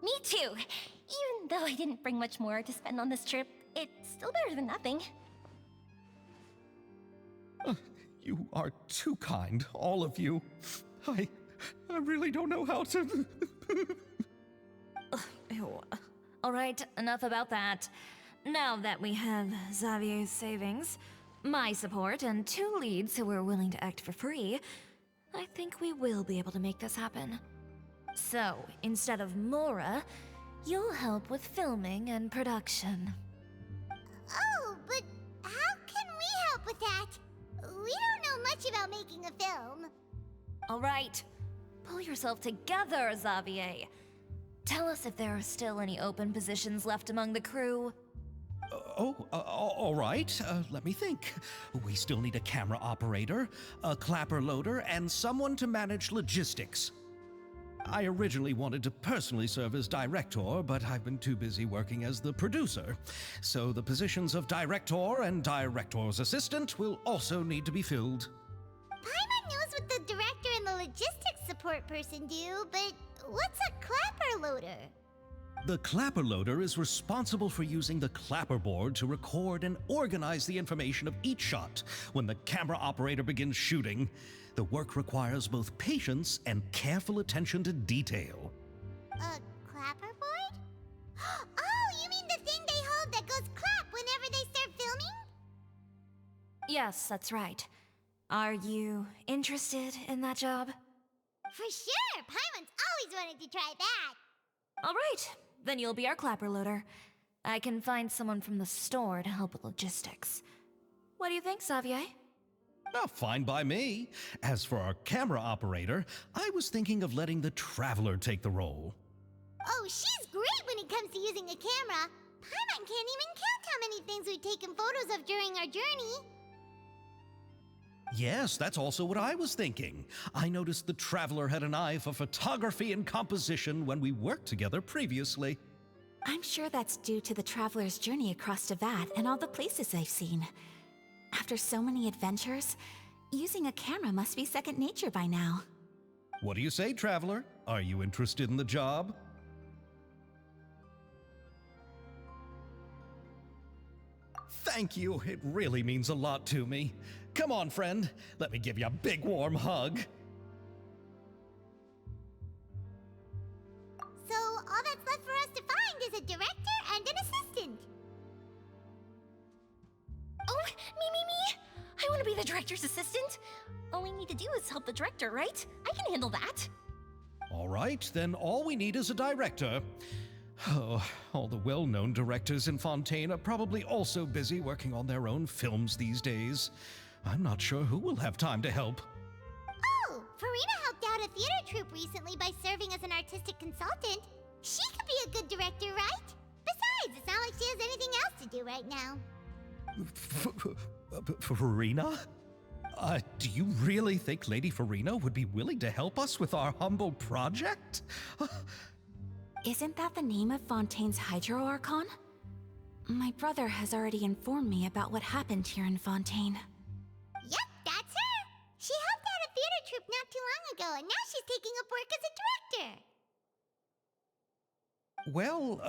Me too! Even though I didn't bring much more to spend on this trip, it's still better than nothing. You are too kind, all of you. I really don't know how to... Alright, enough about that. Now that we have Xavier's savings, my support, and 2 leads who are willing to act for free, I think we will be able to make this happen. So, instead of Mora, you'll help with filming and production. Oh, but how can we help with that? We don't know much about making a film. Alright, pull yourself together, Xavier. Tell us if there are still any open positions left among the crew. All right. Let me think. We still need a camera operator, a clapper loader, and someone to manage logistics. I originally wanted to personally serve as director, but I've been too busy working as the producer. So the positions of director and director's assistant will also need to be filled. Paimon knows what the director and the logistics support person do, but what's a clapper loader? The clapper loader is responsible for using the clapper board to record and organize the information of each shot when the camera operator begins shooting. The work requires both patience and careful attention to detail. A clapper board? Oh, you mean the thing they hold that goes clap whenever they start filming? Yes, that's right. Are you interested in that job? For sure! Paimon's always wanted to try that! Alright, then you'll be our clapper loader. I can find someone from the store to help with logistics. What do you think, Xavier? Oh, fine by me. As for our camera operator, I was thinking of letting the Traveler take the role. Oh, she's great when it comes to using a camera. Paimon can't even count how many things we've taken photos of during our journey. Yes, that's also what I was thinking. I noticed the Traveler had an eye for photography and composition when we worked together previously. I'm sure that's due to the Traveler's journey across Teyvat and all the places they've seen. After so many adventures, using a camera must be second nature by now. What do you say, Traveler? Are you interested in the job? Thank you. It really means a lot to me. Come on, friend. Let me give you a big warm hug. So all that's left for us to find is a director and an assistant. Oh, me! I want to be the director's assistant. All we need to do is help the director, right? I can handle that. All right, then all we need is a director. Oh, all the well-known directors in Fontaine are probably also busy working on their own films these days. I'm not sure who will have time to help. Oh, Farina helped out a theater troupe recently by serving as an artistic consultant. She could be a good director, right? Besides, it's not like she has anything else to do right now. Farina? Do you really think Lady Farina would be willing to help us with our humble project? Isn't that the name of Fontaine's Hydro Archon? My brother has already informed me about what happened here in Fontaine. Yep, that's her. She helped out a theater troupe not too long ago, and now she's taking up work as a director. Well,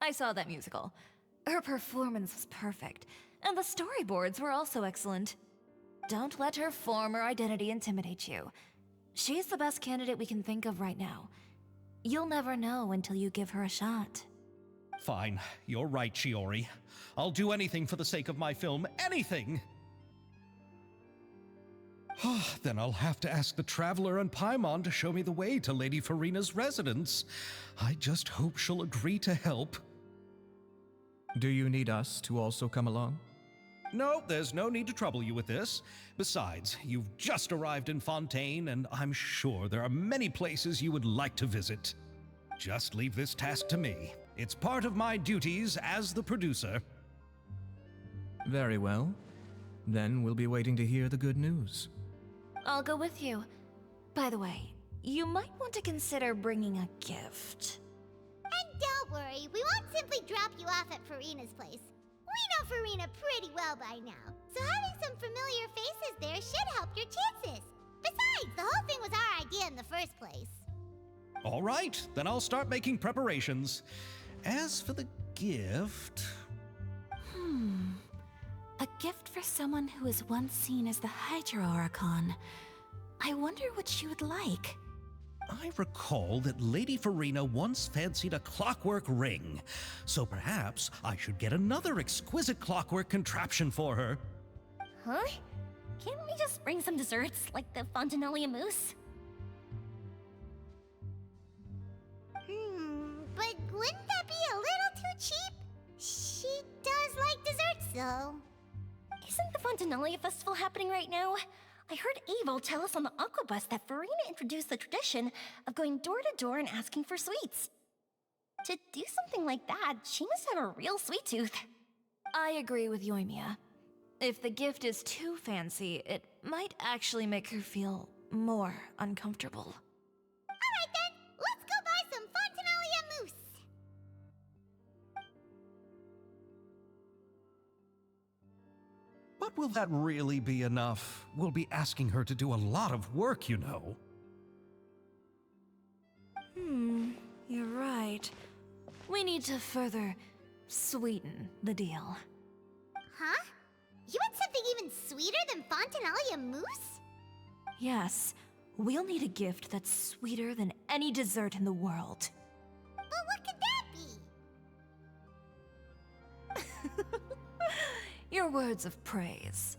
I saw that musical. Her performance was perfect, and the storyboards were also excellent. Don't let her former identity intimidate you. She's the best candidate we can think of right now. You'll never know until you give her a shot. Fine, you're right, Shiori. I'll do anything for the sake of my film, anything! Then I'll have to ask the Traveler and Paimon to show me the way to Lady Farina's residence. I just hope she'll agree to help. Do you need us to also come along? No, there's no need to trouble you with this. Besides, you've just arrived in Fontaine, and I'm sure there are many places you would like to visit. Just leave this task to me. It's part of my duties as the producer. Very well. Then we'll be waiting to hear the good news. I'll go with you. By the way, you might want to consider bringing a gift. And don't worry, we won't simply drop you off at Farina's place. We know Farina pretty well by now, so having some familiar faces there should help your chances. Besides, the whole thing was our idea in the first place. All right, then I'll start making preparations. As for the gift... A gift for someone who was once seen as the Hydro Archon. I wonder what she would like. I recall that Lady Farina once fancied a clockwork ring, so perhaps I should get another exquisite clockwork contraption for her. Huh? Can't we just bring some desserts, like the Fontanalia mousse? But wouldn't that be a little too cheap? She does like desserts, though. Isn't the Fontanalia festival happening right now? I heard Abel tell us on the Aquabus that Farina introduced the tradition of going door to door and asking for sweets. To do something like that, she must have a real sweet tooth. I agree with Yoimiya. If the gift is too fancy, it might actually make her feel more uncomfortable. Alright then, let's go buy some Fontanalia mousse! But will that really be enough? We'll be asking her to do a lot of work, you know. You're right. We need to further sweeten the deal. Huh? You want something even sweeter than Fontanalia mousse? Yes, we'll need a gift that's sweeter than any dessert in the world. But what could that be? Your words of praise.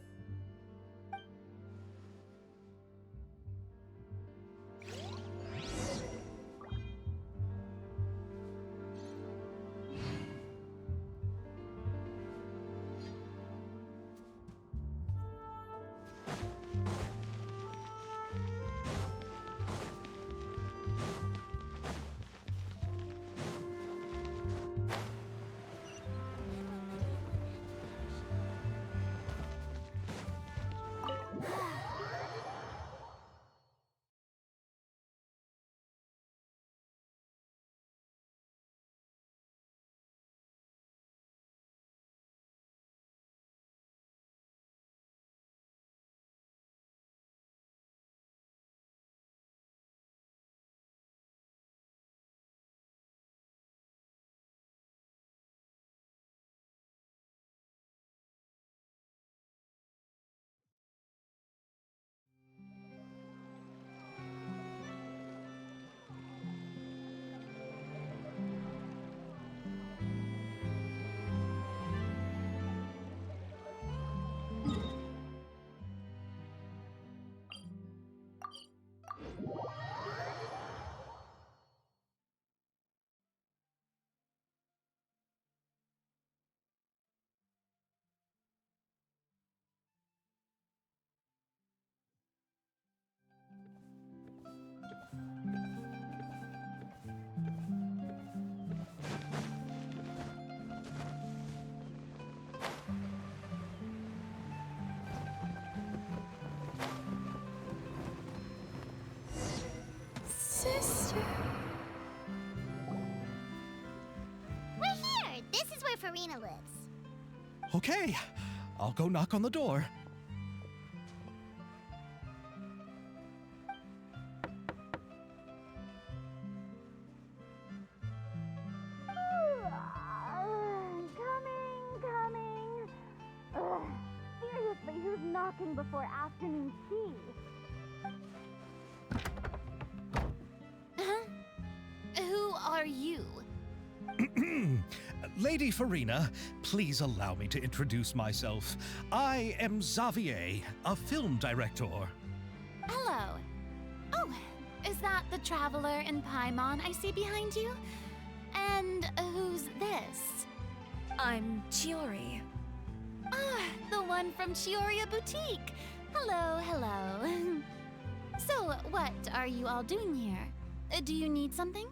future? We're here! This is where Farina lives. Okay, I'll go knock on the door. Coming. Ugh, seriously, who's knocking before afternoon tea? Who are you? Lady Farina, please allow me to introduce myself. I am Xavier, a film director. Hello. Oh, is that the traveler in Paimon I see behind you? And who's this? I'm Chiori. Ah, the one from Chioria Boutique. Hello. So, what are you all doing here? Do you need something?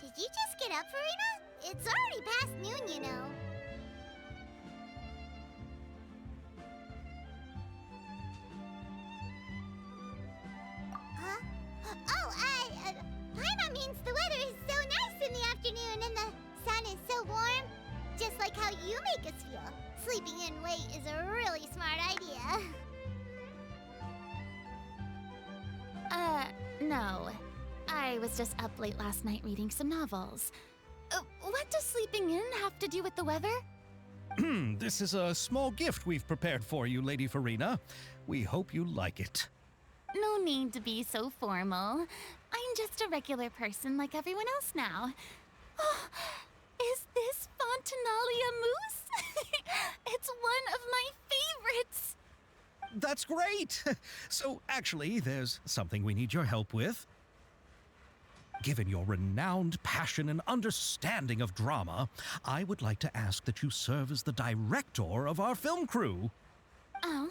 Did you just get up, Farina? It's already past noon, you know. Huh? Oh, Paimon means the weather is so nice in the afternoon and the sun is so warm. Just like how you make us feel. Sleeping in late is a really smart idea. No. I was just up late last night reading some novels. What does sleeping in have to do with the weather? This is a small gift we've prepared for you, Lady Farina. We hope you like it. No need to be so formal. I'm just a regular person like everyone else now. Oh, is this Fontinalia mousse? It's one of my favorites. That's great! So, actually, there's something we need your help with. Given your renowned passion and understanding of drama, I would like to ask that you serve as the director of our film crew. Oh,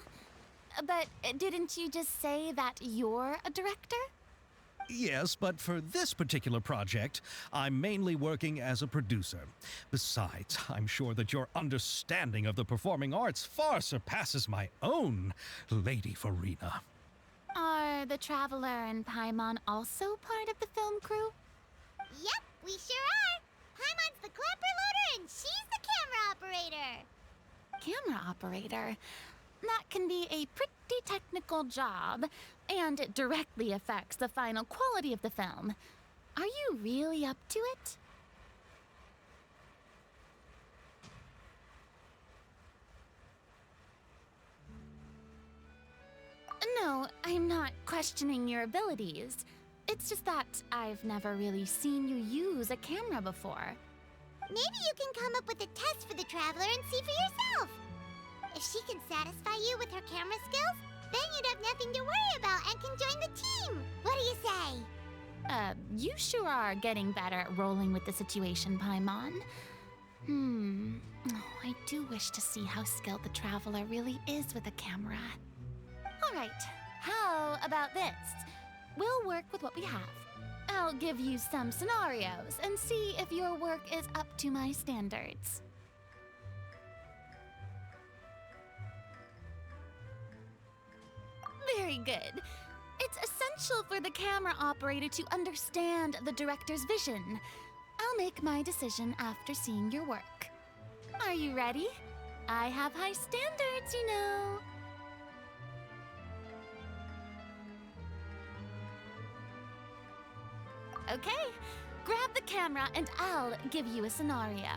but didn't you just say that you're a director? Yes, but for this particular project, I'm mainly working as a producer. Besides, I'm sure that your understanding of the performing arts far surpasses my own, Lady Farina. Are the Traveler and Paimon also part of the film crew? Yep, we sure are. Paimon's the clapper loader and she's the camera operator. Camera operator? That can be a pretty technical job, and it directly affects the final quality of the film. Are you really up to it? No, I'm not questioning your abilities. It's just that I've never really seen you use a camera before. Maybe you can come up with a test for the Traveler and see for yourself. If she can satisfy you with her camera skills, then you'd have nothing to worry about and can join the team. What do you say? You sure are getting better at rolling with the situation, Paimon. Oh, I do wish to see how skilled the Traveler really is with a camera. All right, how about this? We'll work with what we have. I'll give you some scenarios and see if your work is up to my standards. Very good. It's essential for the camera operator to understand the director's vision. I'll make my decision after seeing your work. Are you ready? I have high standards, you know. Okay, grab the camera and I'll give you a scenario.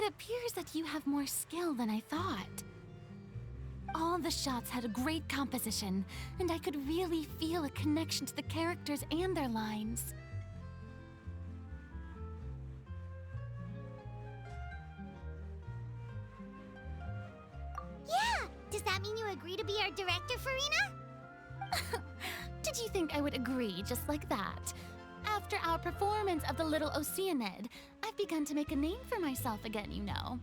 It appears that you have more skill than I thought. All the shots had a great composition, and I could really feel a connection to the characters and their lines. Yeah! Does that mean you agree to be our director, Farina? Did you think I would agree just like that? After our performance of The Little Oceanid, I've begun to make a name for myself again, you know.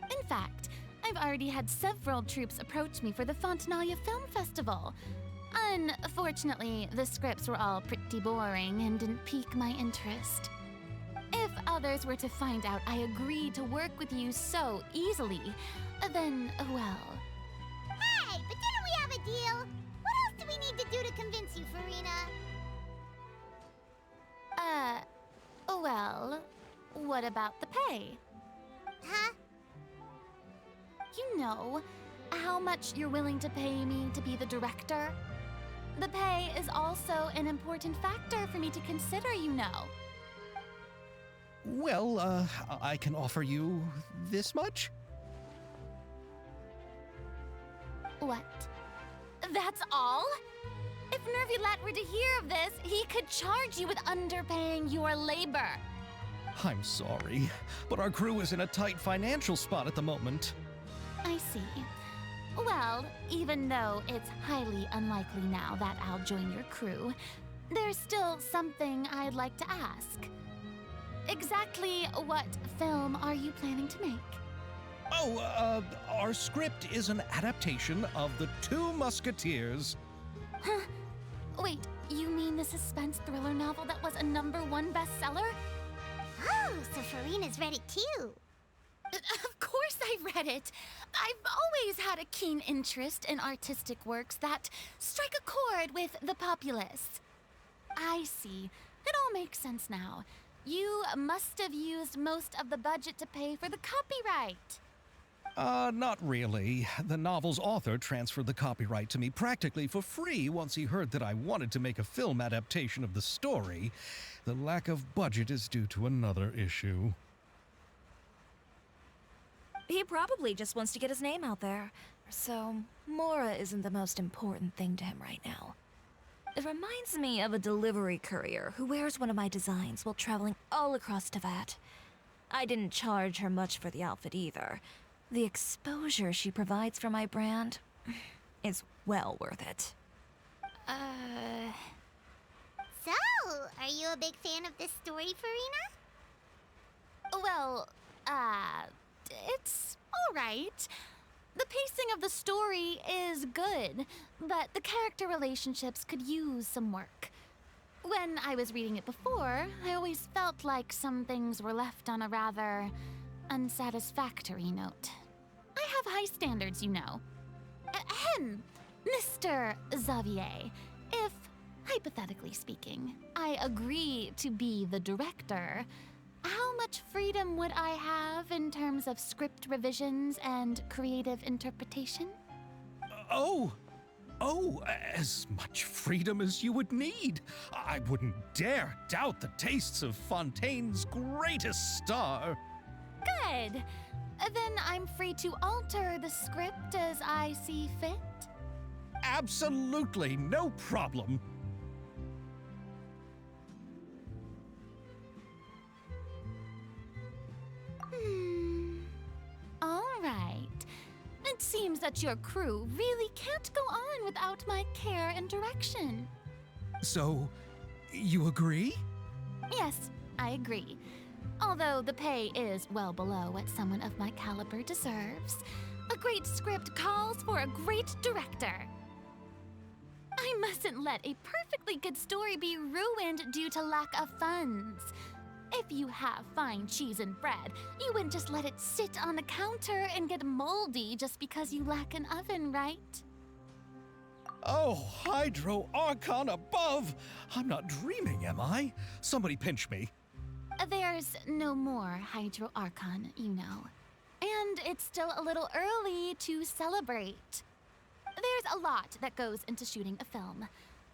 In fact, I've already had several troops approach me for the Fontanalia Film Festival. Unfortunately, the scripts were all pretty boring and didn't pique my interest. If others were to find out I agreed to work with you so easily, then, well... Hey, but didn't we have a deal? What else do we need to do to convince you, Farina? Well, what about the pay? Huh? You know, how much you're willing to pay me to be the director? The pay is also an important factor for me to consider, you know. Well, I can offer you this much? What? That's all? If Nervilat were to hear of this, he could charge you with underpaying your labor. I'm sorry, but our crew is in a tight financial spot at the moment. I see. Well, even though it's highly unlikely now that I'll join your crew, there's still something I'd like to ask. Exactly what film are you planning to make? Oh, our script is an adaptation of The Two Musketeers. Huh? Wait, you mean the suspense thriller novel that was a #1 bestseller? Oh, so Farina's read it too. Of course I read it. I've always had a keen interest in artistic works that strike a chord with the populace. I see. It all makes sense now. You must have used most of the budget to pay for the copyright. Not really. The novel's author transferred the copyright to me practically for free once he heard that I wanted to make a film adaptation of the story. The lack of budget is due to another issue. He probably just wants to get his name out there. So, Mora isn't the most important thing to him right now. It reminds me of a delivery courier who wears one of my designs while traveling all across Teyvat. I didn't charge her much for the outfit either. The exposure she provides for my brand is well worth it. So, are you a big fan of this story, Farina? Well, it's all right. The pacing of the story is good, but the character relationships could use some work. When I was reading it before, I always felt like some things were left on a rather unsatisfactory note. I have high standards, you know. Ahem, Mr. Xavier, if, hypothetically speaking, I agree to be the director, how much freedom would I have in terms of script revisions and creative interpretation? Oh, as much freedom as you would need. I wouldn't dare doubt the tastes of Fontaine's greatest star. Good. Then I'm free to alter the script as I see fit? Absolutely, no problem. All right. It seems that your crew really can't go on without my care and direction. So, you agree? Yes, I agree. Although the pay is well below what someone of my caliber deserves, a great script calls for a great director. I mustn't let a perfectly good story be ruined due to lack of funds. If you have fine cheese and bread, you wouldn't just let it sit on the counter and get moldy just because you lack an oven, right? Oh, Hydro Archon above! I'm not dreaming, am I? Somebody pinch me. There's no more Hydro Archon, you know. And it's still a little early to celebrate. There's a lot that goes into shooting a film.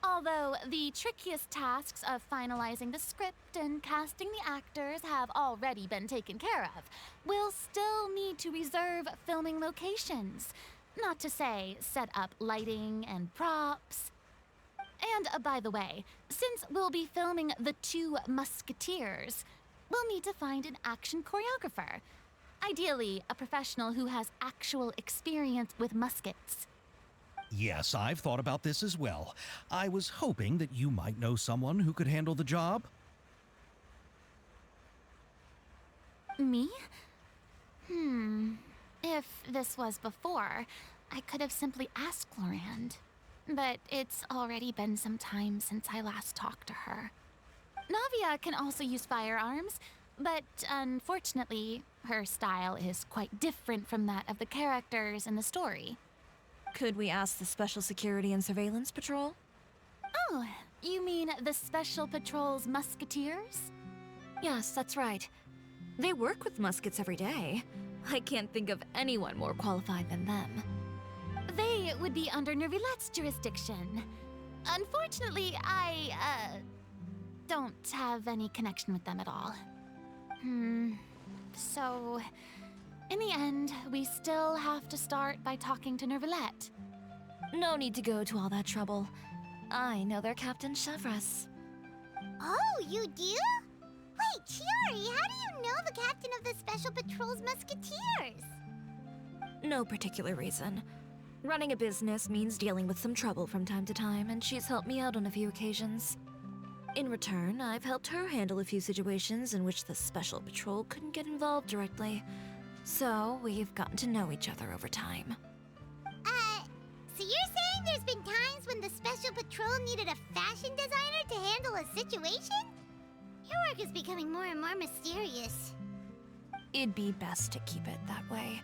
Although the trickiest tasks of finalizing the script and casting the actors have already been taken care of, we'll still need to reserve filming locations. Not to say set up lighting and props. And by the way, since we'll be filming The Two Musketeers, we'll need to find an action choreographer. Ideally, a professional who has actual experience with muskets. Yes, I've thought about this as well. I was hoping that you might know someone who could handle the job. Me? If this was before, I could have simply asked Glorand. But it's already been some time since I last talked to her. Navia can also use firearms, but unfortunately, her style is quite different from that of the characters in the story. Could we ask the Special Security and Surveillance Patrol? Oh, you mean the Special Patrol's musketeers? Yes, that's right. They work with muskets every day. I can't think of anyone more qualified than them. They would be under Nervilette's jurisdiction. Unfortunately, I, don't have any connection with them at all. So, in the end, we still have to start by talking to Nervilette. No need to go to all that trouble. I know their Captain Chevres. Oh, you do? Wait, Chiori, how do you know the captain of the Special Patrol's Musketeers? No particular reason. Running a business means dealing with some trouble from time to time, and she's helped me out on a few occasions. In return, I've helped her handle a few situations in which the Special Patrol couldn't get involved directly. So, we've gotten to know each other over time. So you're saying there's been times when the Special Patrol needed a fashion designer to handle a situation? Your work is becoming more and more mysterious. It'd be best to keep it that way.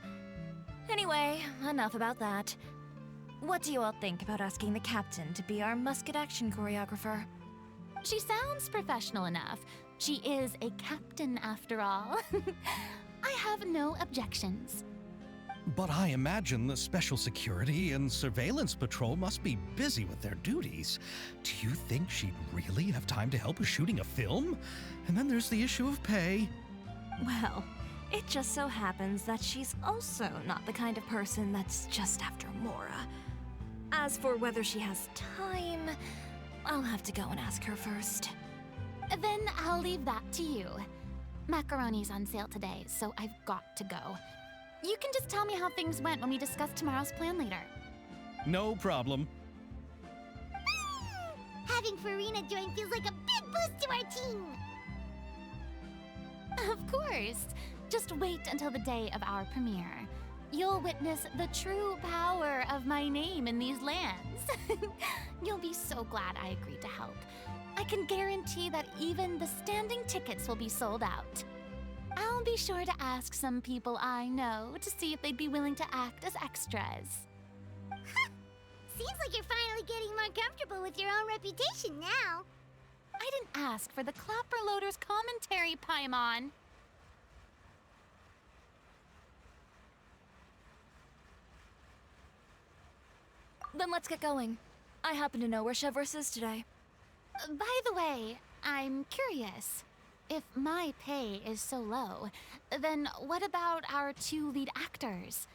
Anyway, enough about that. What do you all think about asking the captain to be our musket action choreographer? She sounds professional enough. She is a captain after all. I have no objections. But I imagine the Special Security and Surveillance Patrol must be busy with their duties. Do you think she'd really have time to help with shooting a film? And then there's the issue of pay. Well, it just so happens that she's also not the kind of person that's just after Mora. As for whether she has time, I'll have to go and ask her first. Then I'll leave that to you. Macaroni's on sale today, so I've got to go. You can just tell me how things went when we discuss tomorrow's plan later. No problem. Having Farina join feels like a big boost to our team! Of course. Just wait until the day of our premiere. You'll witness the true power of my name in these lands. You'll be so glad I agreed to help. I can guarantee that even the standing tickets will be sold out. I'll be sure to ask some people I know to see if they'd be willing to act as extras. Seems like you're finally getting more comfortable with your own reputation now. I didn't ask for the Clapper Loader's commentary, Paimon. Then let's get going. I happen to know where Chevres is today. By the way, I'm curious. If my pay is so low, then what about our two lead actors?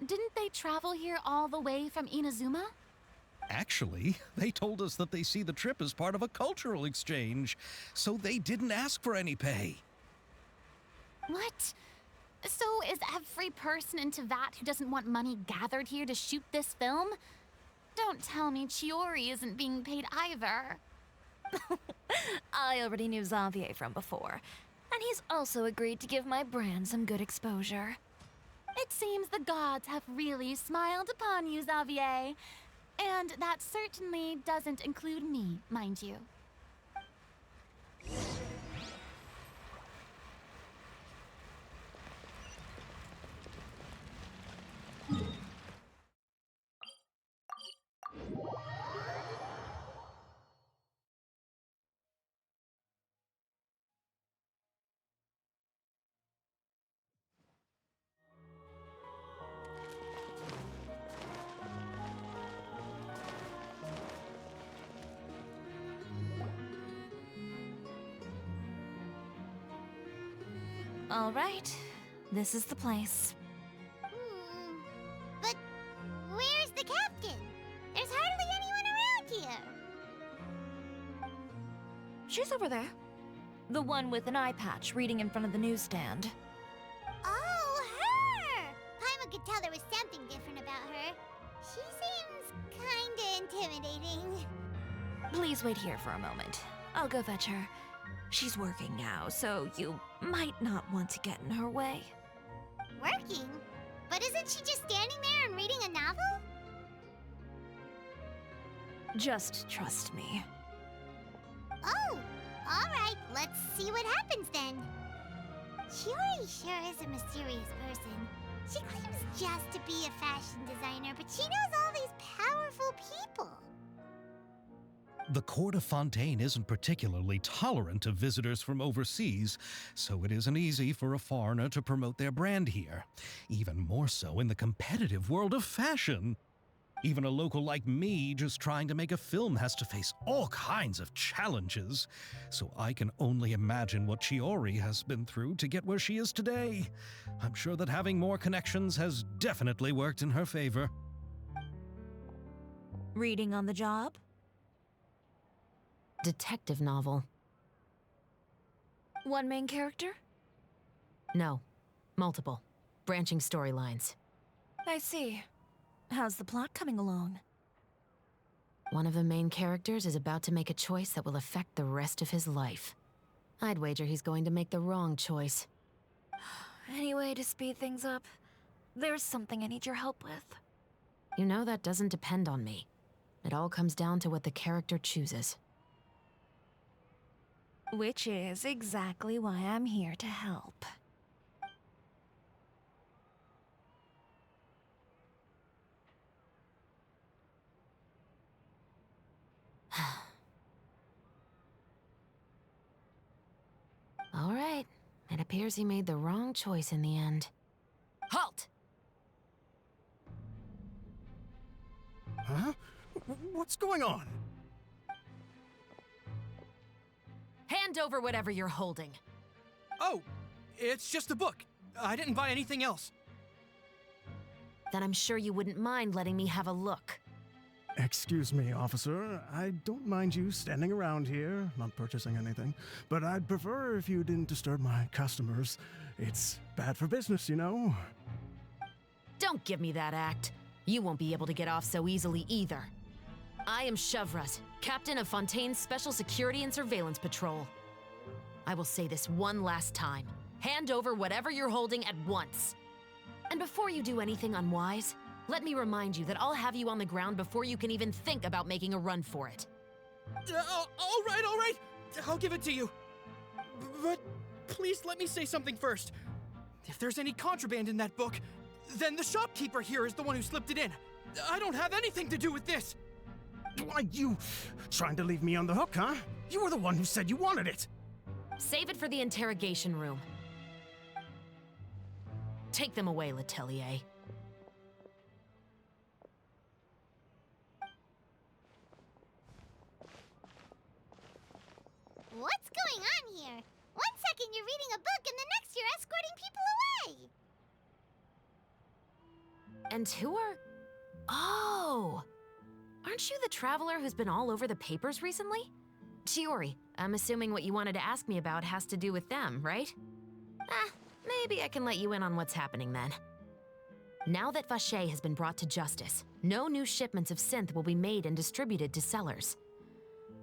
Didn't they travel here all the way from Inazuma? Actually, they told us that they see the trip as part of a cultural exchange, so they didn't ask for any pay. What? So is every person in Tevat who doesn't want money gathered here to shoot this film? Don't tell me Chiori isn't being paid either. I already knew Xavier from before, and he's also agreed to give my brand some good exposure. It seems the gods have really smiled upon you, Xavier. And that certainly doesn't include me, mind you. All right. This is the place. But where's the captain? There's hardly anyone around here. She's over there. The one with an eye patch reading in front of the newsstand. Oh, her! Paimon could tell there was something different about her. She seems kinda intimidating. Please wait here for a moment. I'll go fetch her. She's working now, so you might not want to get in her way. Working? But isn't she just standing there and reading a novel? Just trust me. Oh, alright, let's see what happens then. Chiori sure is a mysterious person. She claims just to be a fashion designer, but she knows all these powerful people. The court of Fontaine isn't particularly tolerant of visitors from overseas, so it isn't easy for a foreigner to promote their brand here. Even more so in the competitive world of fashion. Even a local like me just trying to make a film has to face all kinds of challenges. So I can only imagine what Chiori has been through to get where she is today. I'm sure that having more connections has definitely worked in her favor. Reading on the job? Detective novel. One main character? No. Multiple. Branching storylines. I see. How's the plot coming along? One of the main characters is about to make a choice that will affect the rest of his life. I'd wager he's going to make the wrong choice. Any way to speed things up? There's something I need your help with. You know that doesn't depend on me. It all comes down to what the character chooses. Which is exactly why I'm here to help. All right. It appears he made the wrong choice in the end. Halt! Huh? What's going on? Hand over whatever you're holding. Oh, it's just a book. I didn't buy anything else. Then I'm sure you wouldn't mind letting me have a look. Excuse me, officer. I don't mind you standing around here, not purchasing anything, but I'd prefer if you didn't disturb my customers. It's bad for business, you know? Don't give me that act. You won't be able to get off so easily either. I am Chevraz, captain of Fontaine's Special Security and Surveillance Patrol. I will say this one last time. Hand over whatever you're holding at once. And before you do anything unwise, let me remind you that I'll have you on the ground before you can even think about making a run for it. All right. I'll give it to you. But please let me say something first. If there's any contraband in that book, then the shopkeeper here is the one who slipped it in. I don't have anything to do with this. Why, you trying to leave me on the hook, huh? You were the one who said you wanted it. Save it for the interrogation room. Take them away, Letelier. What's going on here? One second you're reading a book and the next you're escorting people away. And who are... Oh! Aren't you the traveler who's been all over the papers recently? Chiori, I'm assuming what you wanted to ask me about has to do with them, right? Maybe I can let you in on what's happening then. Now that Vacher has been brought to justice, no new shipments of synth will be made and distributed to sellers.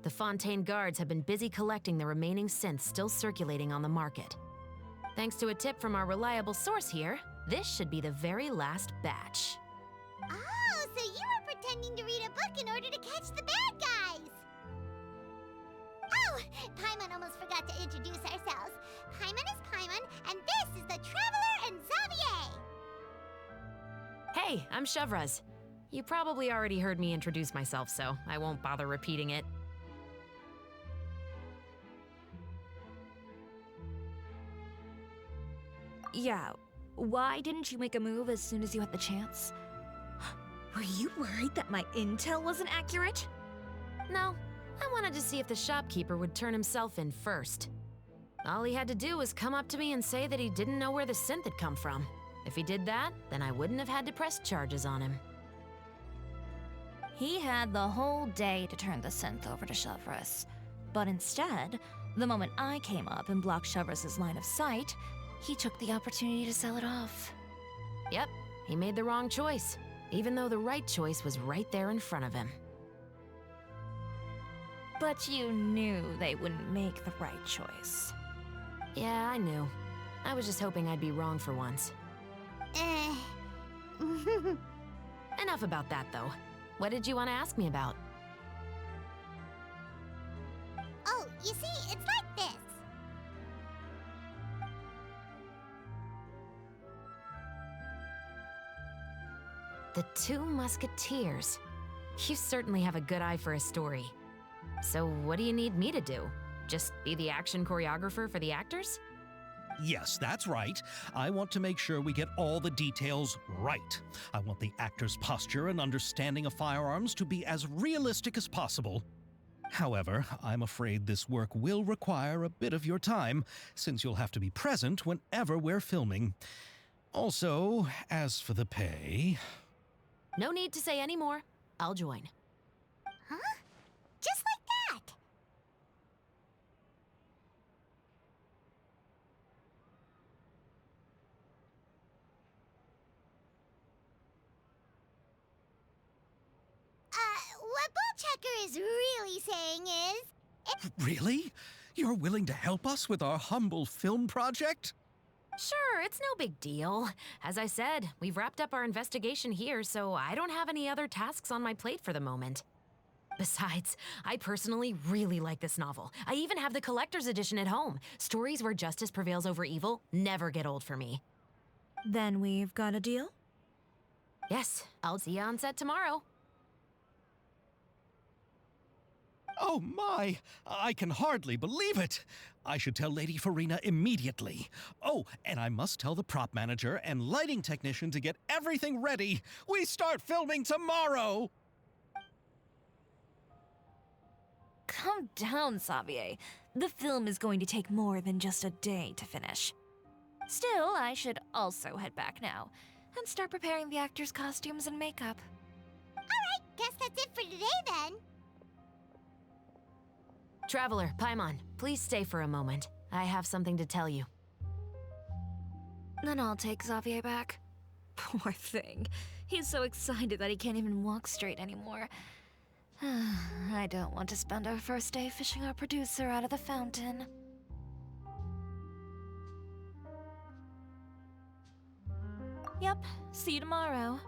The Fontaine guards have been busy collecting the remaining synths still circulating on the market. Thanks to a tip from our reliable source here, this should be the very last batch. Oh, so you were pretending to read a book in order to catch the bad guys. Oh, Paimon almost forgot to introduce ourselves. Paimon is Paimon, and this is the Traveler and Xavier. Hey, I'm Chevraz. You probably already heard me introduce myself, so I won't bother repeating it. Yeah, why didn't you make a move as soon as you had the chance? Were you worried that my intel wasn't accurate? No, I wanted to see if the shopkeeper would turn himself in first. All he had to do was come up to me and say that he didn't know where the synth had come from. If he did that, then I wouldn't have had to press charges on him. He had the whole day to turn the synth over to Chevreuse. But instead, the moment I came up and blocked Chevreus's line of sight, he took the opportunity to sell it off. Yep, he made the wrong choice, even though the right choice was right there in front of him. But you knew they wouldn't make the right choice. Yeah, I knew. I was just hoping I'd be wrong for once. Enough about that, though. What did you want to ask me about? Oh, you see, it's like this. The Two Musketeers. You certainly have a good eye for a story. So what do you need me to do? Just be the action choreographer for the actors? Yes, that's right. I want to make sure we get all the details right. I want the actor's posture and understanding of firearms to be as realistic as possible. However, I'm afraid this work will require a bit of your time, since you'll have to be present whenever we're filming. Also, as for the pay... No need to say any more. I'll join. Huh? Just like that? What Bullchecker is really saying is... Really? You're willing to help us with our humble film project? Sure, it's no big deal. As I said, we've wrapped up our investigation here, so I don't have any other tasks on my plate for the moment. Besides, I personally really like this novel. I even have the collector's edition at home. Stories where justice prevails over evil never get old for me. Then we've got a deal? Yes, I'll see you on set tomorrow. Oh my! I can hardly believe it! I should tell Lady Farina immediately. Oh, and I must tell the prop manager and lighting technician to get everything ready. We start filming tomorrow! Calm down, Xavier. The film is going to take more than just a day to finish. Still, I should also head back now and start preparing the actors' costumes and makeup. Alright, guess that's it for today then. Traveler, Paimon, please stay for a moment. I have something to tell you. Then I'll take Xavier back. Poor thing. He's so excited that he can't even walk straight anymore. I don't want to spend our first day fishing our producer out of the fountain. Yep, see you tomorrow.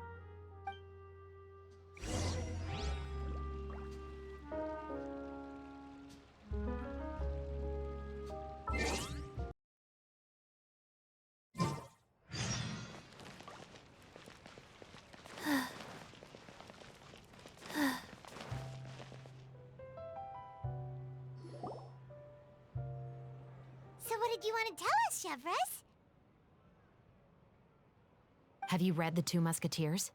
So what did you want to tell us, Chevreuse? Have you read The Two Musketeers?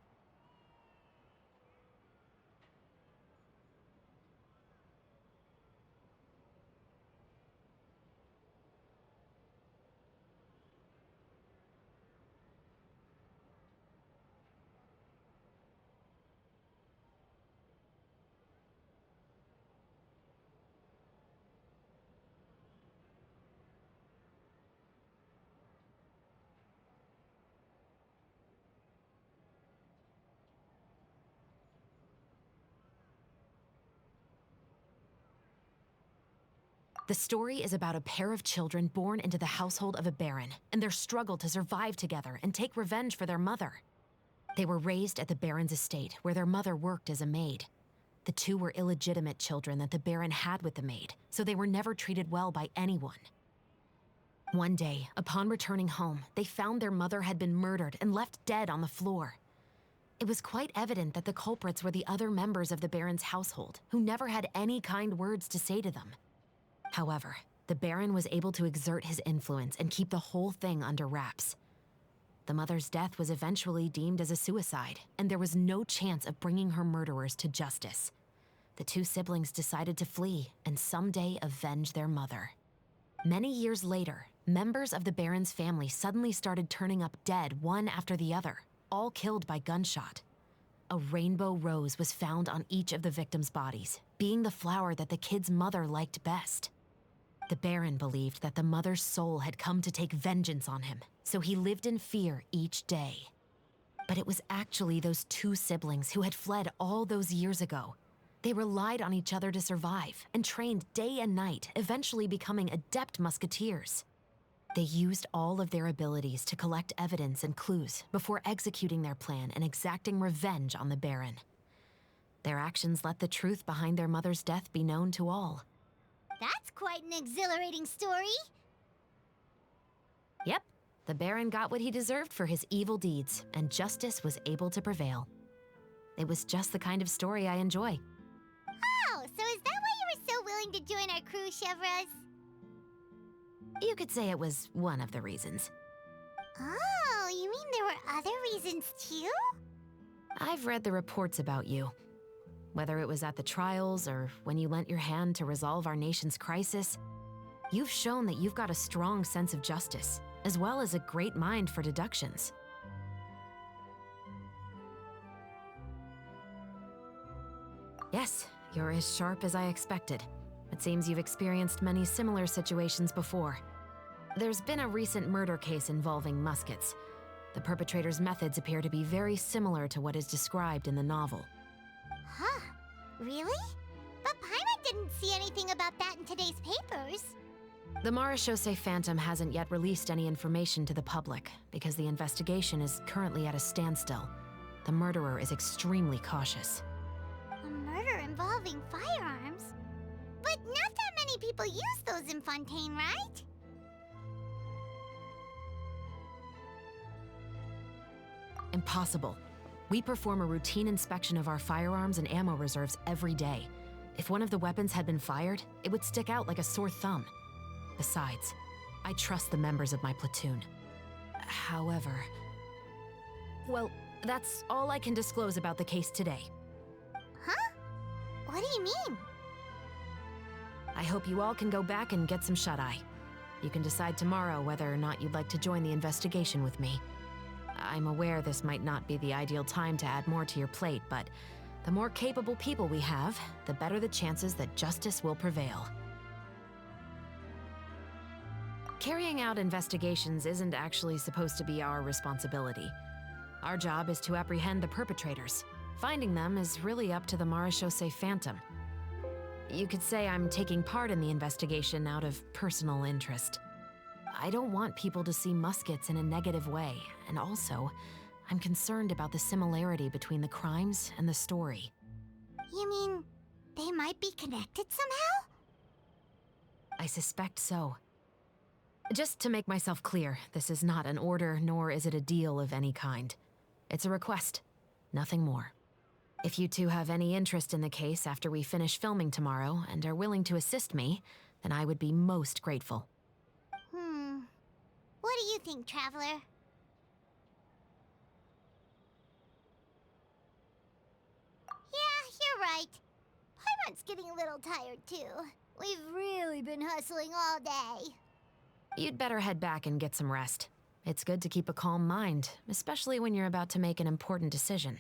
The story is about a pair of children born into the household of a baron and their struggle to survive together and take revenge for their mother. They were raised at the baron's estate, where their mother worked as a maid. The two were illegitimate children that the baron had with the maid, so they were never treated well by anyone. One day, upon returning home, they found their mother had been murdered and left dead on the floor. It was quite evident that the culprits were the other members of the baron's household, who never had any kind words to say to them. However, the Baron was able to exert his influence and keep the whole thing under wraps. The mother's death was eventually deemed as a suicide, and there was no chance of bringing her murderers to justice. The two siblings decided to flee and someday avenge their mother. Many years later, members of the Baron's family suddenly started turning up dead one after the other, all killed by gunshot. A rainbow rose was found on each of the victims' bodies, being the flower that the kid's mother liked best. The Baron believed that the mother's soul had come to take vengeance on him, so he lived in fear each day. But it was actually those two siblings who had fled all those years ago. They relied on each other to survive and trained day and night, eventually becoming adept musketeers. They used all of their abilities to collect evidence and clues before executing their plan and exacting revenge on the Baron. Their actions let the truth behind their mother's death be known to all. That's quite an exhilarating story. Yep, the Baron got what he deserved for his evil deeds, and justice was able to prevail. It was just the kind of story I enjoy. Oh, so is that why you were so willing to join our crew, Chevreuse? You could say it was one of the reasons. Oh, you mean there were other reasons too? I've read the reports about you. Whether it was at the trials or when you lent your hand to resolve our nation's crisis, you've shown that you've got a strong sense of justice, as well as a great mind for deductions. Yes, you're as sharp as I expected. It seems you've experienced many similar situations before. There's been a recent murder case involving muskets. The perpetrator's methods appear to be very similar to what is described in the novel. Huh? Really? But Paimon didn't see anything about that in today's papers. The Marechaussee Phantom hasn't yet released any information to the public because the investigation is currently at a standstill. The murderer is extremely cautious. A murder involving firearms? But not that many people use those in Fontaine, right? Impossible. We perform a routine inspection of our firearms and ammo reserves every day. If one of the weapons had been fired, it would stick out like a sore thumb. Besides, I trust the members of my platoon. However... Well, that's all I can disclose about the case today. Huh? What do you mean? I hope you all can go back and get some shut-eye. You can decide tomorrow whether or not you'd like to join the investigation with me. I'm aware this might not be the ideal time to add more to your plate, but the more capable people we have, the better the chances that justice will prevail. Carrying out investigations isn't actually supposed to be our responsibility. Our job is to apprehend the perpetrators. Finding them is really up to the Marechaussee Phantom. You could say I'm taking part in the investigation out of personal interest. I don't want people to see muskets in a negative way, and also, I'm concerned about the similarity between the crimes and the story. You mean they might be connected somehow? I suspect so. Just to make myself clear, this is not an order, nor is it a deal of any kind. It's a request, nothing more. If you two have any interest in the case after we finish filming tomorrow and are willing to assist me, then I would be most grateful. What do you think, Traveler? Yeah, you're right. Paimon's getting a little tired, too. We've really been hustling all day. You'd better head back and get some rest. It's good to keep a calm mind, especially when you're about to make an important decision.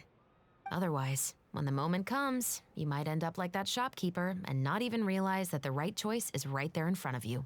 Otherwise, when the moment comes, you might end up like that shopkeeper and not even realize that the right choice is right there in front of you.